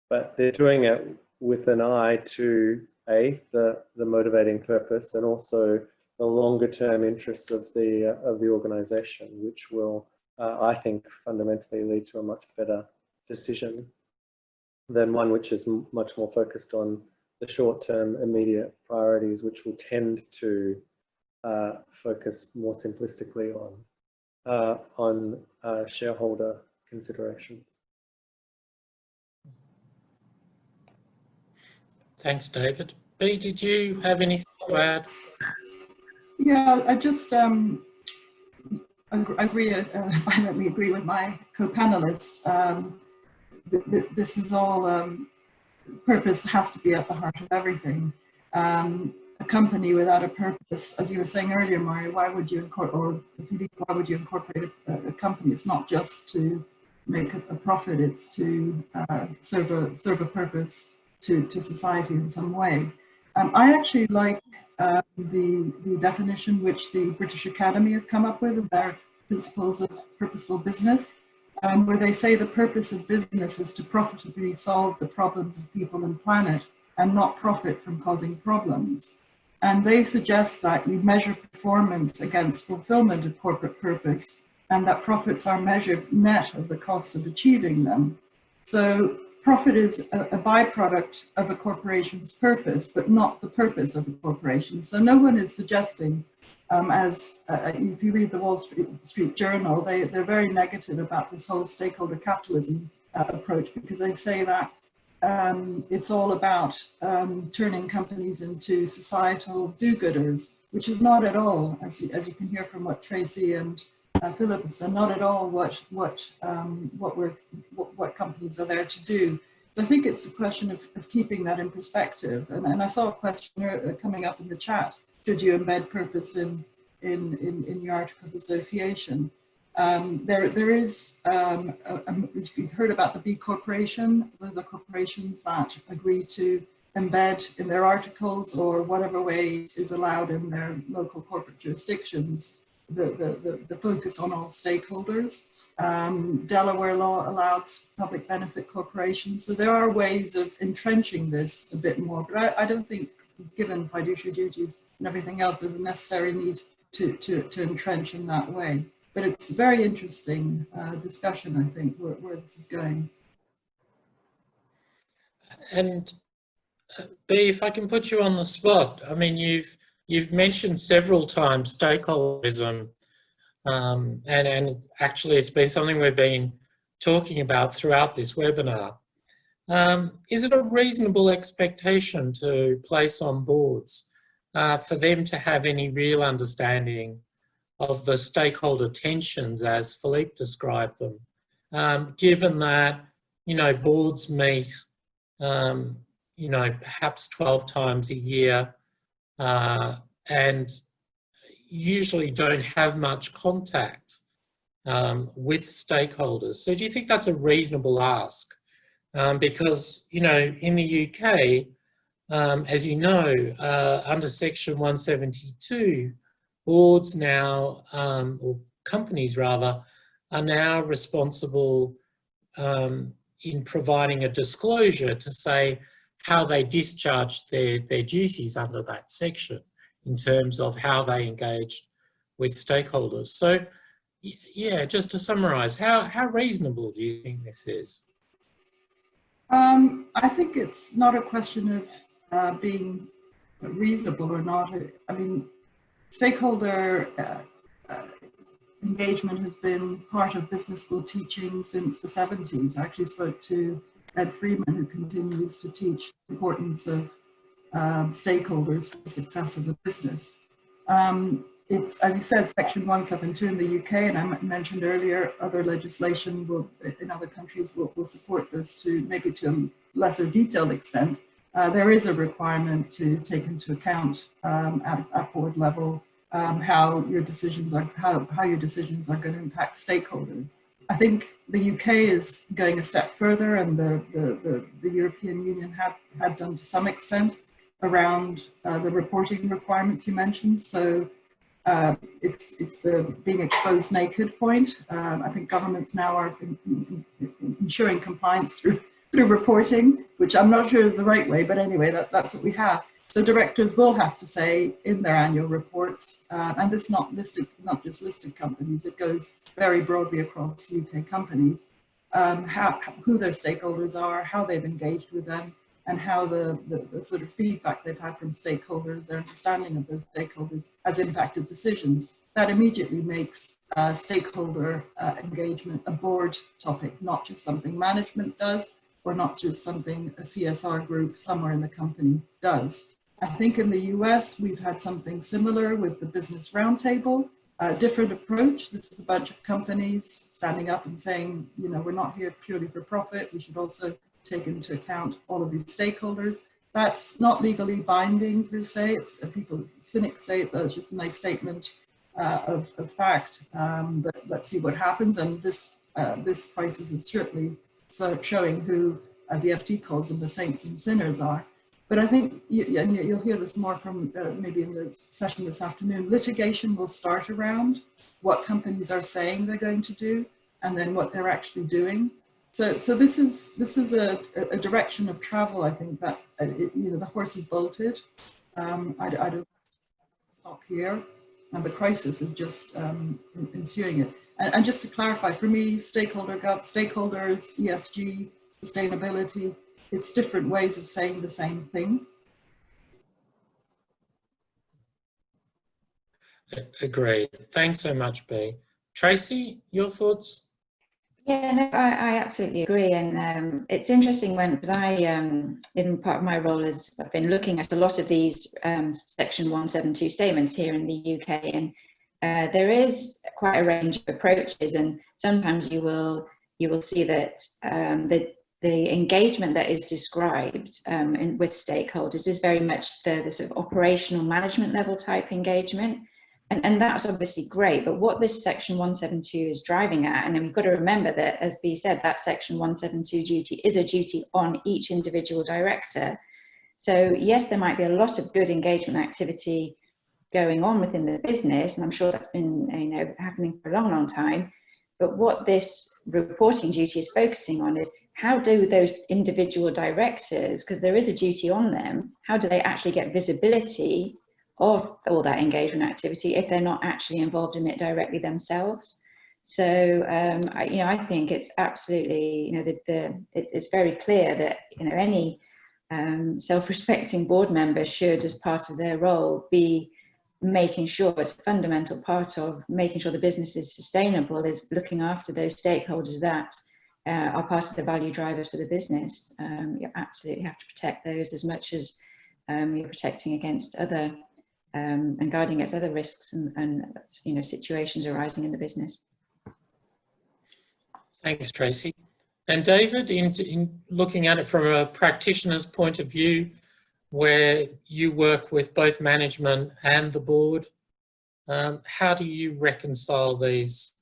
But they're doing it with an eye to the motivating purpose, and also the longer term interests of the organization, which will, I think, fundamentally lead to a much better decision than one which is much more focused on the short term immediate priorities, which will tend to focus more simplistically on shareholder considerations. Thanks, David. B, did you have anything to add? Yeah, I just violently agree with my co-panelists. This is all, purpose has to be at the heart of everything. A company without a purpose, as you were saying earlier, Mario, why would you incorporate a company? It's not just to make a profit, it's to serve a purpose to society in some way. I actually like the definition which the British Academy have come up with of their principles of purposeful business, where they say the purpose of business is to profitably solve the problems of people and planet, and not profit from causing problems. And they suggest that you measure performance against fulfillment of corporate purpose, and that profits are measured net of the costs of achieving them. So profit is a byproduct of a corporation's purpose, but not the purpose of the corporation. So no one is suggesting, if you read the Wall Street Journal, they're very negative about this whole stakeholder capitalism approach, because they say that it's all about turning companies into societal do-gooders, which is not at all, as you can hear from what Tracy and Philip has said, not at all what companies are there to do. So I think it's a question of keeping that in perspective. And I saw a question coming up in the chat: should you embed purpose in your article of association? There is, if you've heard about the B Corporation, those are corporations that agree to embed in their articles, or whatever way is allowed in their local corporate jurisdictions, the focus on all stakeholders. Delaware law allows public benefit corporations. So there are ways of entrenching this a bit more, but I don't think, given fiduciary duties and everything else, there's a necessary need to entrench in that way. But it's a very interesting discussion, I think, where this is going. And B, if I can put you on the spot, I mean, you've mentioned several times stakeholderism, and actually it's been something we've been talking about throughout this webinar. Is it a reasonable expectation to place on boards for them to have any real understanding of the stakeholder tensions as Philippe described them, given that, boards meet, perhaps 12 times a year and usually don't have much contact with stakeholders. So do you think that's a reasonable ask? Because, you know, in the UK, as you know, under Section 172, boards now, or companies rather, are now responsible in providing a disclosure to say how they discharge their duties under that section in terms of how they engaged with stakeholders. So, yeah, just to summarise, how reasonable do you think this is? I think it's not a question of being reasonable or not. I mean, stakeholder engagement has been part of business school teaching since the 70s. I actually spoke to Ed Freeman, who continues to teach the importance of stakeholders for the success of the business. It's, as you said, Section 172 in the UK, and I mentioned earlier, other legislation in other countries will support this to maybe to a lesser detailed extent. There is a requirement to take into account at board level how your decisions are going to impact stakeholders. I think the UK is going a step further, and the European Union had done to some extent around the reporting requirements you mentioned. So it's the being exposed naked point. I think governments now are ensuring compliance through reporting, which I'm not sure is the right way, but anyway, that's what we have. So directors will have to say in their annual reports, and this is not just listed companies, it goes very broadly across UK companies, who their stakeholders are, how they've engaged with them, and how the sort of feedback they've had from stakeholders, their understanding of those stakeholders has impacted decisions. That immediately makes stakeholder engagement a board topic, not just something management does, or not just something a CSR group somewhere in the company does. I think in the US, we've had something similar with the Business Roundtable, a different approach. This is a bunch of companies standing up and saying, you know, we're not here purely for profit. We should also take into account all of these stakeholders. That's not legally binding per se. It's cynics say it's just a nice statement of fact, but let's see what happens. And this crisis is certainly showing who, as the FT calls them, the saints and sinners are. But I think you'll hear this more from maybe in the session this afternoon. Litigation will start around what companies are saying they're going to do, and then what they're actually doing. So this is a direction of travel. I think that the horse is bolted. I don't stop here, and the crisis is just ensuing it. And just to clarify, for me, stakeholders, ESG, sustainability, it's different ways of saying the same thing. Agreed. Thanks so much, Bea. Tracy, your thoughts? Yeah, no, I absolutely agree, and it's interesting because I, in part of my role, I've been looking at a lot of these Section 172 statements here in the UK, and there is quite a range of approaches, and sometimes you will see that the engagement that is described with stakeholders is very much the sort of operational management level type engagement. And that's obviously great, but what this Section 172 is driving at, and then we've got to remember that, as Bea said, that Section 172 duty is a duty on each individual director. So yes, there might be a lot of good engagement activity going on within the business, and I'm sure that's been happening for a long, long time. But what this reporting duty is focusing on is how do those individual directors, because there is a duty on them, how do they actually get visibility of all that engagement activity if they're not actually involved in it directly themselves? So I think it's absolutely, it's very clear that any self-respecting board member should, as part of their role, be making sure, it's a fundamental part of making sure the business is sustainable, is looking after those stakeholders that are part of the value drivers for the business. You absolutely have to protect those as much as you're protecting against other and guarding against other risks and situations arising in the business. Thanks, Tracy. And David, in looking at it from a practitioner's point of view, where you work with both management and the board, how do you reconcile these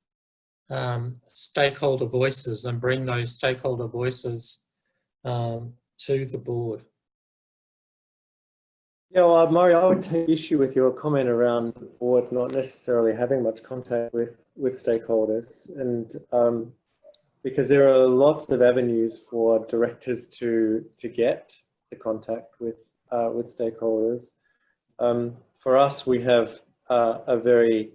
stakeholder voices and bring those stakeholder voices to the board. Yeah, well, Mario, I would take issue with your comment around the board not necessarily having much contact with stakeholders, and because there are lots of avenues for directors to get the contact with stakeholders. For us, we have a very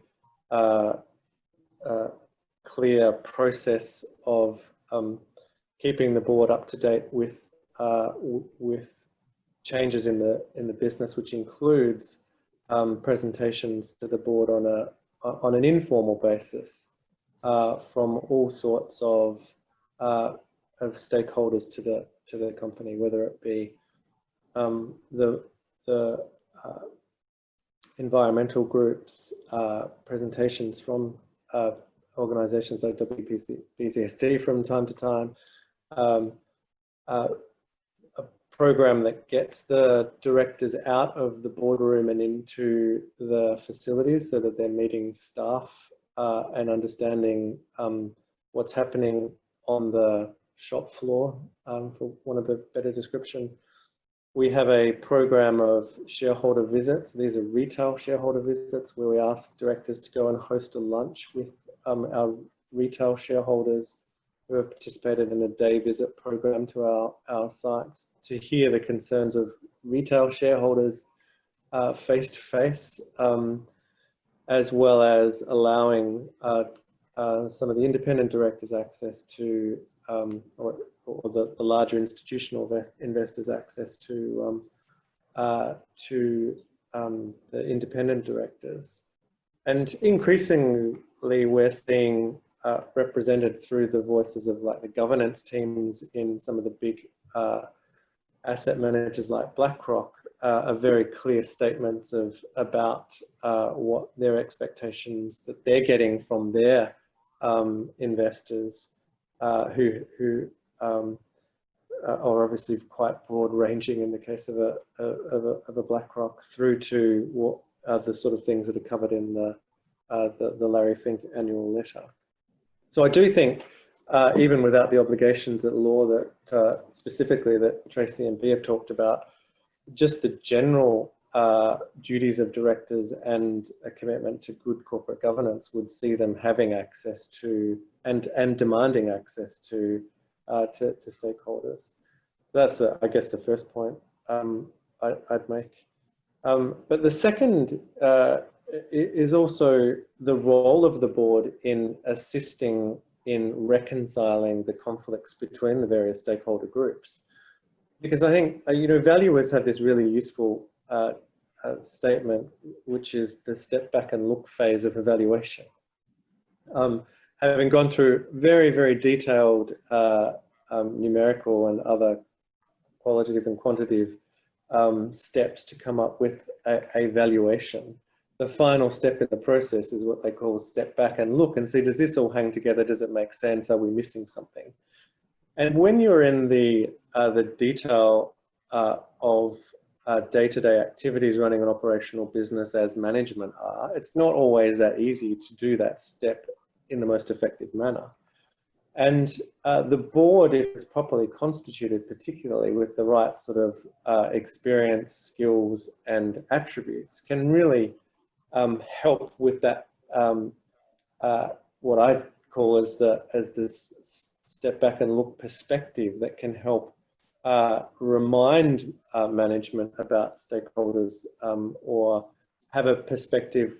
clear process of keeping the board up to date with changes in the business, which includes presentations to the board on an informal basis from all sorts of stakeholders to the company, whether it be the environmental groups, presentations from organisations like WPCSD from time to time, a program that gets the directors out of the boardroom and into the facilities so that they're meeting staff and understanding what's happening on the shop floor, for want of a better description. We have a program of shareholder visits. These are retail shareholder visits where we ask directors to go and host a lunch with our retail shareholders who have participated in a day visit program to our sites to hear the concerns of retail shareholders face to face, as well as allowing some of the independent directors access to, or the larger institutional investors access to the independent directors. And increasingly, we're seeing represented through the voices of like the governance teams in some of the big asset managers like BlackRock, are very clear statements about what their expectations that they're getting from their investors, who are obviously quite broad ranging in the case of a BlackRock, through to what are the sort of things that are covered in the Larry Fink annual letter. So I do think, even without the obligations at law that specifically that Tracy and B have talked about, just the general duties of directors and a commitment to good corporate governance would see them having access to and demanding access to stakeholders. That's I guess the first point I'd make. But the second is also the role of the board in assisting in reconciling the conflicts between the various stakeholder groups. Because I think, valuers have this really useful statement, which is the step back and look phase of evaluation. Having gone through very, very detailed numerical and other qualitative and quantitative steps to come up with a valuation, the final step in the process is what they call step back and look and see, does this all hang together? Does it make sense? Are we missing something? And when you're in the detail of day-to-day activities running an operational business as management are, it's not always that easy to do that step in the most effective manner. And the board, if it's properly constituted, particularly with the right sort of experience, skills, and attributes, can really help with that, what I call as this step back and look perspective that can help remind management about stakeholders, or have a perspective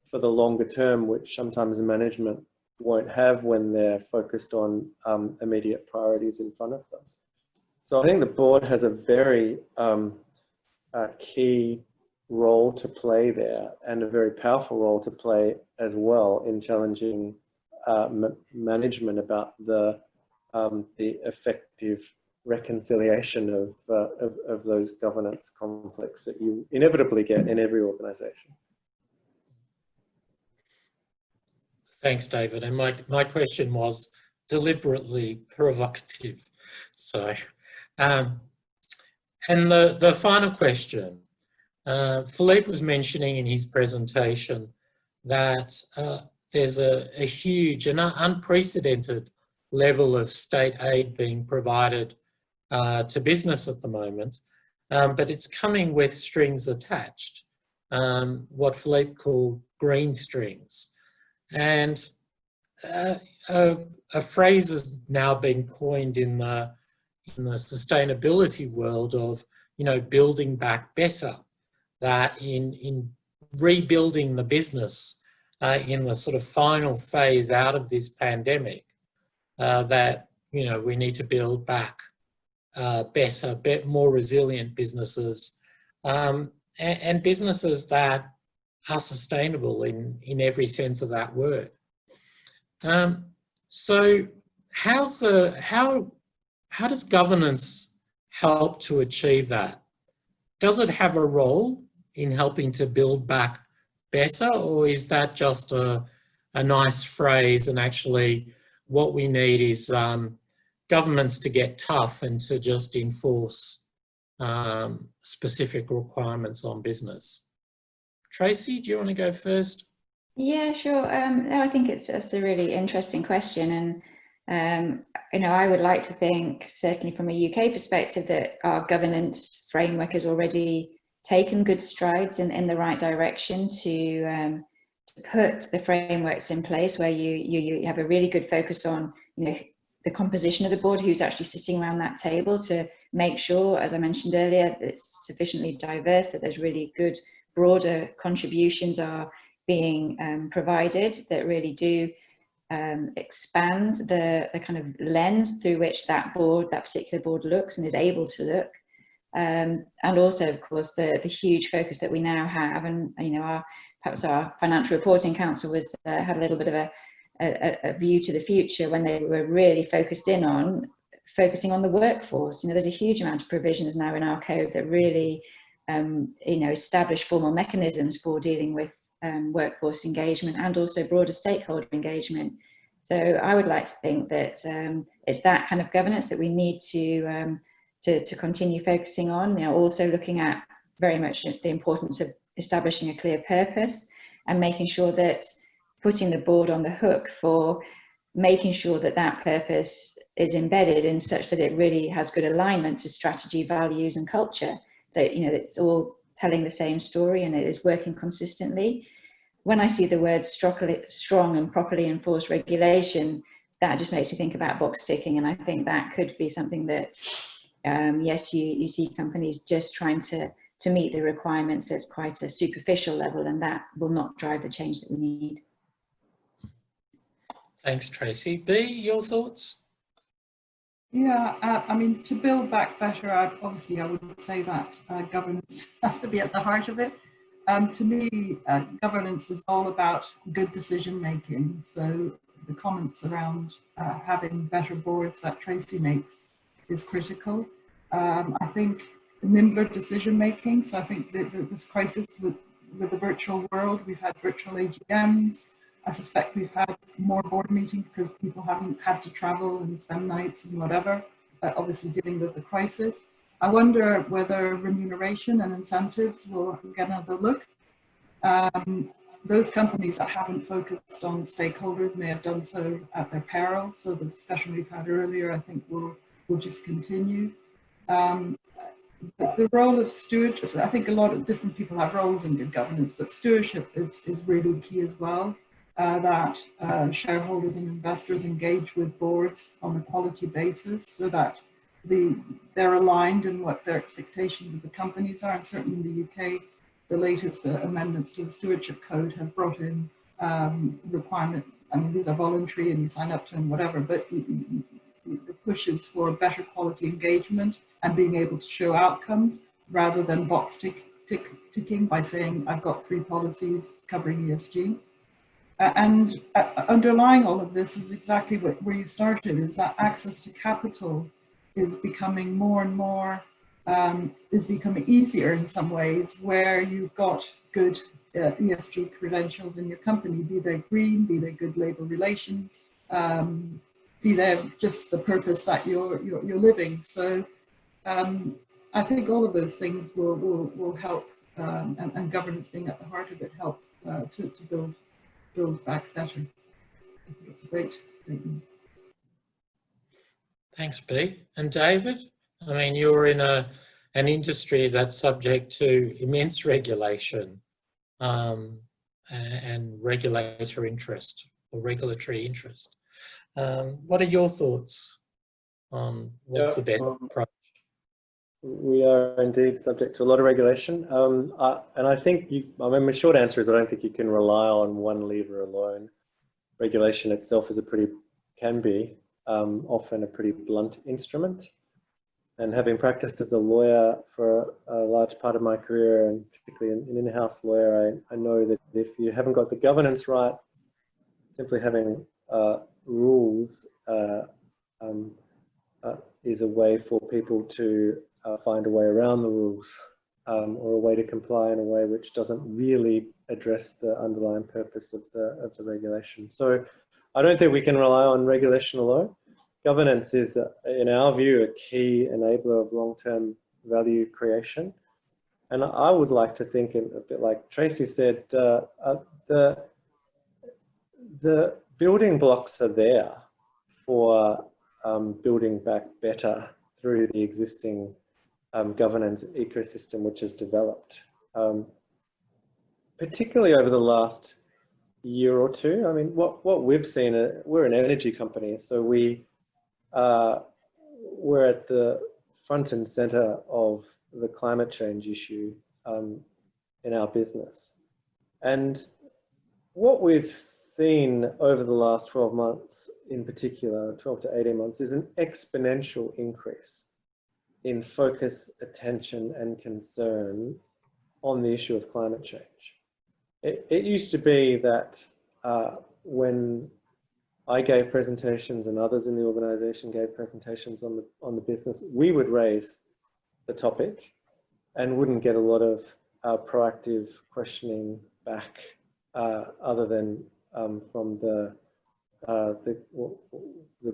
for the longer term, which sometimes management won't have when they're focused on immediate priorities in front of them. So I think the board has a very key role to play there, and a very powerful role to play as well in challenging management about the effective reconciliation of those governance conflicts that you inevitably get in every organization. Thanks, David. And my question was deliberately provocative. So, and the final question, Philippe was mentioning in his presentation that there's a huge and unprecedented level of state aid being provided to business at the moment, but it's coming with strings attached, what Philippe called green strings. And a phrase has now been coined in the sustainability world of, building back better, that in rebuilding the business in the sort of final phase out of this pandemic, that, we need to build back better, more resilient businesses, and businesses that are sustainable in every sense of that word. So how does governance help to achieve that? Does it have a role in helping to build back better, or is that just a nice phrase, and actually what we need is governments to get tough and to just enforce specific requirements on business? Tracy, do you want to go first? Yeah, sure. No, I think it's a really interesting question, and I would like to think, certainly from a UK perspective, that our governance framework has already taken good strides in the right direction to put the frameworks in place where you have a really good focus on the composition of the board, who's actually sitting around that table, to make sure, as I mentioned earlier, that it's sufficiently diverse, that there's really good broader contributions are being provided that really do expand the kind of lens through which that particular board looks and is able to look. And also, of course, the huge focus that we now have, and perhaps our Financial Reporting Council had a little bit of a view to the future when they were really focusing on the workforce. There's a huge amount of provisions now in our code that really establish formal mechanisms for dealing with workforce engagement and also broader stakeholder engagement. So I would like to think that it's that kind of governance that we need to continue focusing on. Also looking at very much the importance of establishing a clear purpose and making sure that putting the board on the hook for making sure that that purpose is embedded in such that it really has good alignment to strategy, values, and culture. That it's all telling the same story and it is working consistently. When I see the word strong and properly enforced regulation, that just makes me think about box ticking, and I think that could be something that, yes, you see companies just trying to meet the requirements at quite a superficial level, and that will not drive the change that we need. Thanks, Tracy. B, your thoughts? Yeah, I mean, to build back better, obviously I would say that governance has to be at the heart of it. To me, governance is all about good decision making. So the comments around having better boards that Tracy makes is critical. I think nimbler decision making. So I think this crisis with the virtual world, we've had virtual AGMs. I suspect we've had more board meetings because people haven't had to travel and spend nights and whatever, obviously dealing with the crisis. I wonder whether remuneration and incentives will get another look. Those companies that haven't focused on stakeholders may have done so at their peril. So the discussion we've had earlier, I think, will just continue. The role of stewardship, I think a lot of different people have roles in good governance, but stewardship is really key as well. That shareholders and investors engage with boards on a quality basis so that they're aligned in what their expectations of the companies are. And certainly in the UK, the latest amendments to the Stewardship Code have brought in requirement. I mean, these are voluntary and you sign up to them, whatever, but the push is for better quality engagement and being able to show outcomes rather than box ticking by saying, I've got 3 policies covering ESG. And underlying all of this is exactly where you started, is that access to capital is becoming more and more, is becoming easier in some ways, where you've got good ESG credentials in your company, be they green, be they good labor relations, be they just the purpose that you're living. So I think all of those things will help, and governance being at the heart of it, help to build build back better. I think it's a great statement. Thanks, B. And David, I mean, you're in an industry that's subject to immense regulation and regulatory interest or regulatory interest. What are your thoughts on what's the best approach? We are indeed subject to a lot of regulation. And I think I mean, my short answer is I don't think you can rely on one lever alone. Regulation itself can be often a pretty blunt instrument. And having practiced as a lawyer for a large part of my career, and particularly an in-house lawyer, I know that if you haven't got the governance right, simply having rules is a way for people to find a way around the rules, or a way to comply in a way which doesn't really address the underlying purpose of the regulation. So I don't think we can rely on regulation alone. Governance is, in our view, a key enabler of long-term value creation. And I would like to think, a bit like Tracy said, the building blocks are there for building back better through the existing governance ecosystem which has developed, particularly over the last year or two. I mean, what we've seen, we're an energy company, so we're at the front and center of the climate change issue in our business. And what we've seen over the last 12 months, in particular, 12 to 18 months, is an exponential increase in focus, attention, and concern on the issue of climate change. It used to be that when I gave presentations and others in the organization gave presentations on the business, we would raise the topic and wouldn't get a lot of proactive questioning back, other than from the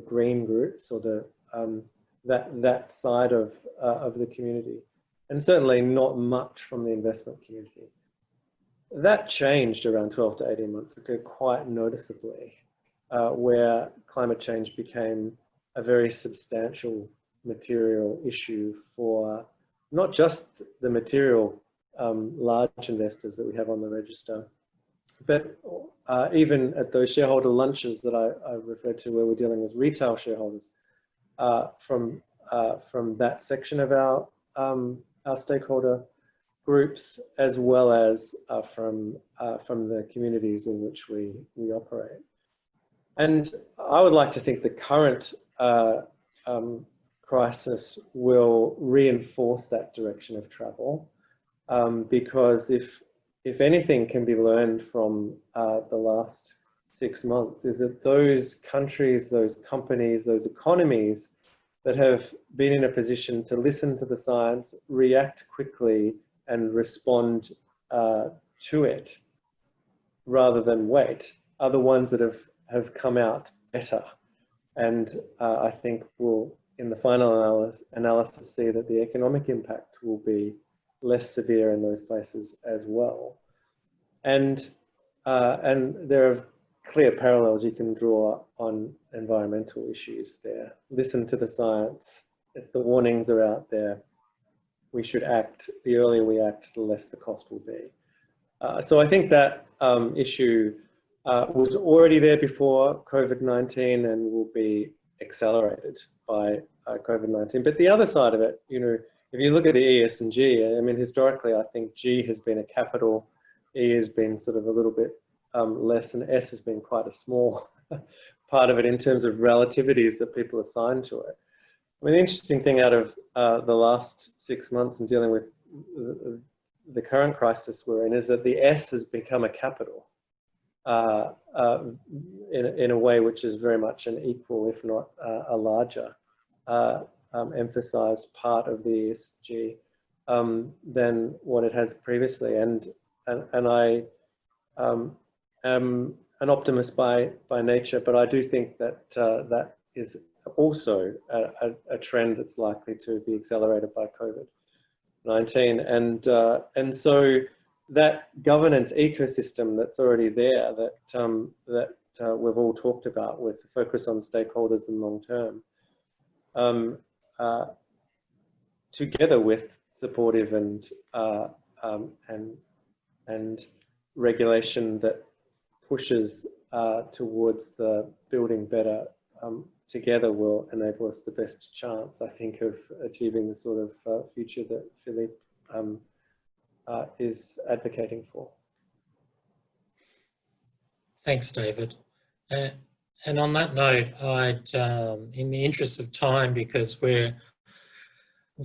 green groups or that side of the community, and certainly not much from the investment community. That changed around 12 to 18 months ago quite noticeably, where climate change became a very substantial material issue for not just the material large investors that we have on the register, but even at those shareholder lunches that I referred to, where we're dealing with retail shareholders, from that section of our stakeholder groups, as well as from the communities in which we operate. And I would like to think the current crisis will reinforce that direction of travel, because if anything can be learned from the last 6 months, is that those countries, those companies, those economies that have been in a position to listen to the science, react quickly, and respond to it rather than wait, are the ones that have come out better. And I think we'll, in the final analysis, see that the economic impact will be less severe in those places as well. And there are clear parallels you can draw on environmental issues there. Listen to the science. If the warnings are out there, we should act. The earlier we act, the less the cost will be. So I think that issue was already there before COVID-19 and will be accelerated by COVID-19. But the other side of it, you know, if you look at the E, S, and G, I mean, historically, I think G has been a capital, E has been sort of a little bit less, and S has been quite a small part of it in terms of relativities that people assign to it. I mean, the interesting thing out of the last 6 months and dealing with the current crisis we're in is that the S has become a capital in a way which is very much an equal, if not a larger, emphasized part of the ESG than what it has previously. And I am an optimist by nature, but I do think that that is also a trend that's likely to be accelerated by COVID-19. And so that governance ecosystem that's already there, that we've all talked about, with the focus on stakeholders and long term, together with supportive and regulation that pushes towards the building better, together will enable us the best chance, I think, of achieving the sort of future that Philippe is advocating for. Thanks, David. And on that note, I'd, in the interest of time, because we've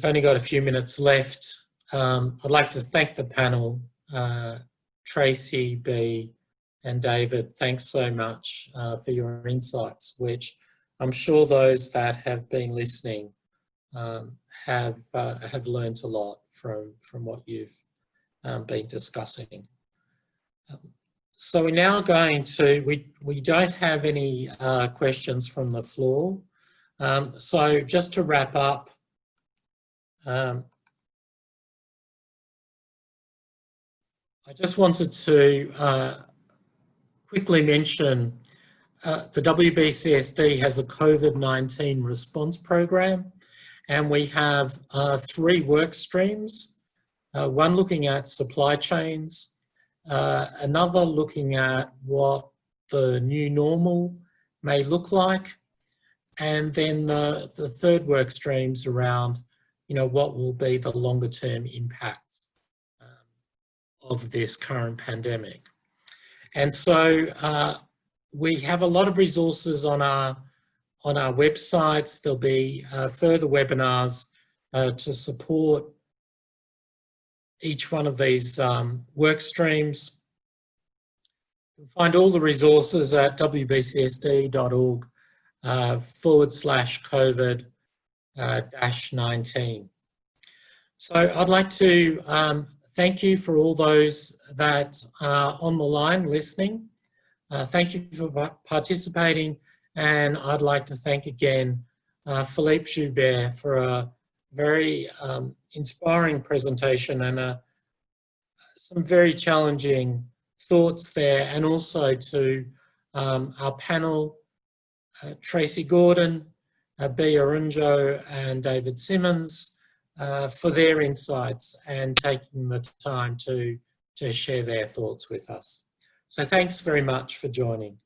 only got a few minutes left, I'd like to thank the panel. Tracy, B, and David, thanks so much for your insights, which I'm sure those that have been listening have learned a lot from what you've been discussing. So we're now going to, we don't have any questions from the floor. So just to wrap up, I just wanted to quickly mention the WBCSD has a COVID-19 response program, and we have 3 work streams, one looking at supply chains, another looking at what the new normal may look like, and then the third work streams around, what will be the longer term impacts of this current pandemic. And so we have a lot of resources on our websites. There'll be further webinars to support each one of these work streams. You'll find all the resources at wbcsd.org/COVID-19. So I'd like to thank you for all those that are on the line listening. Thank you for participating, and I'd like to thank again Philippe Joubert for a very inspiring presentation and some very challenging thoughts there, and also to our panel, Tracy Gordon, B. Arunjo and David Simmons, for their insights and taking the time to share their thoughts with us. So thanks very much for joining.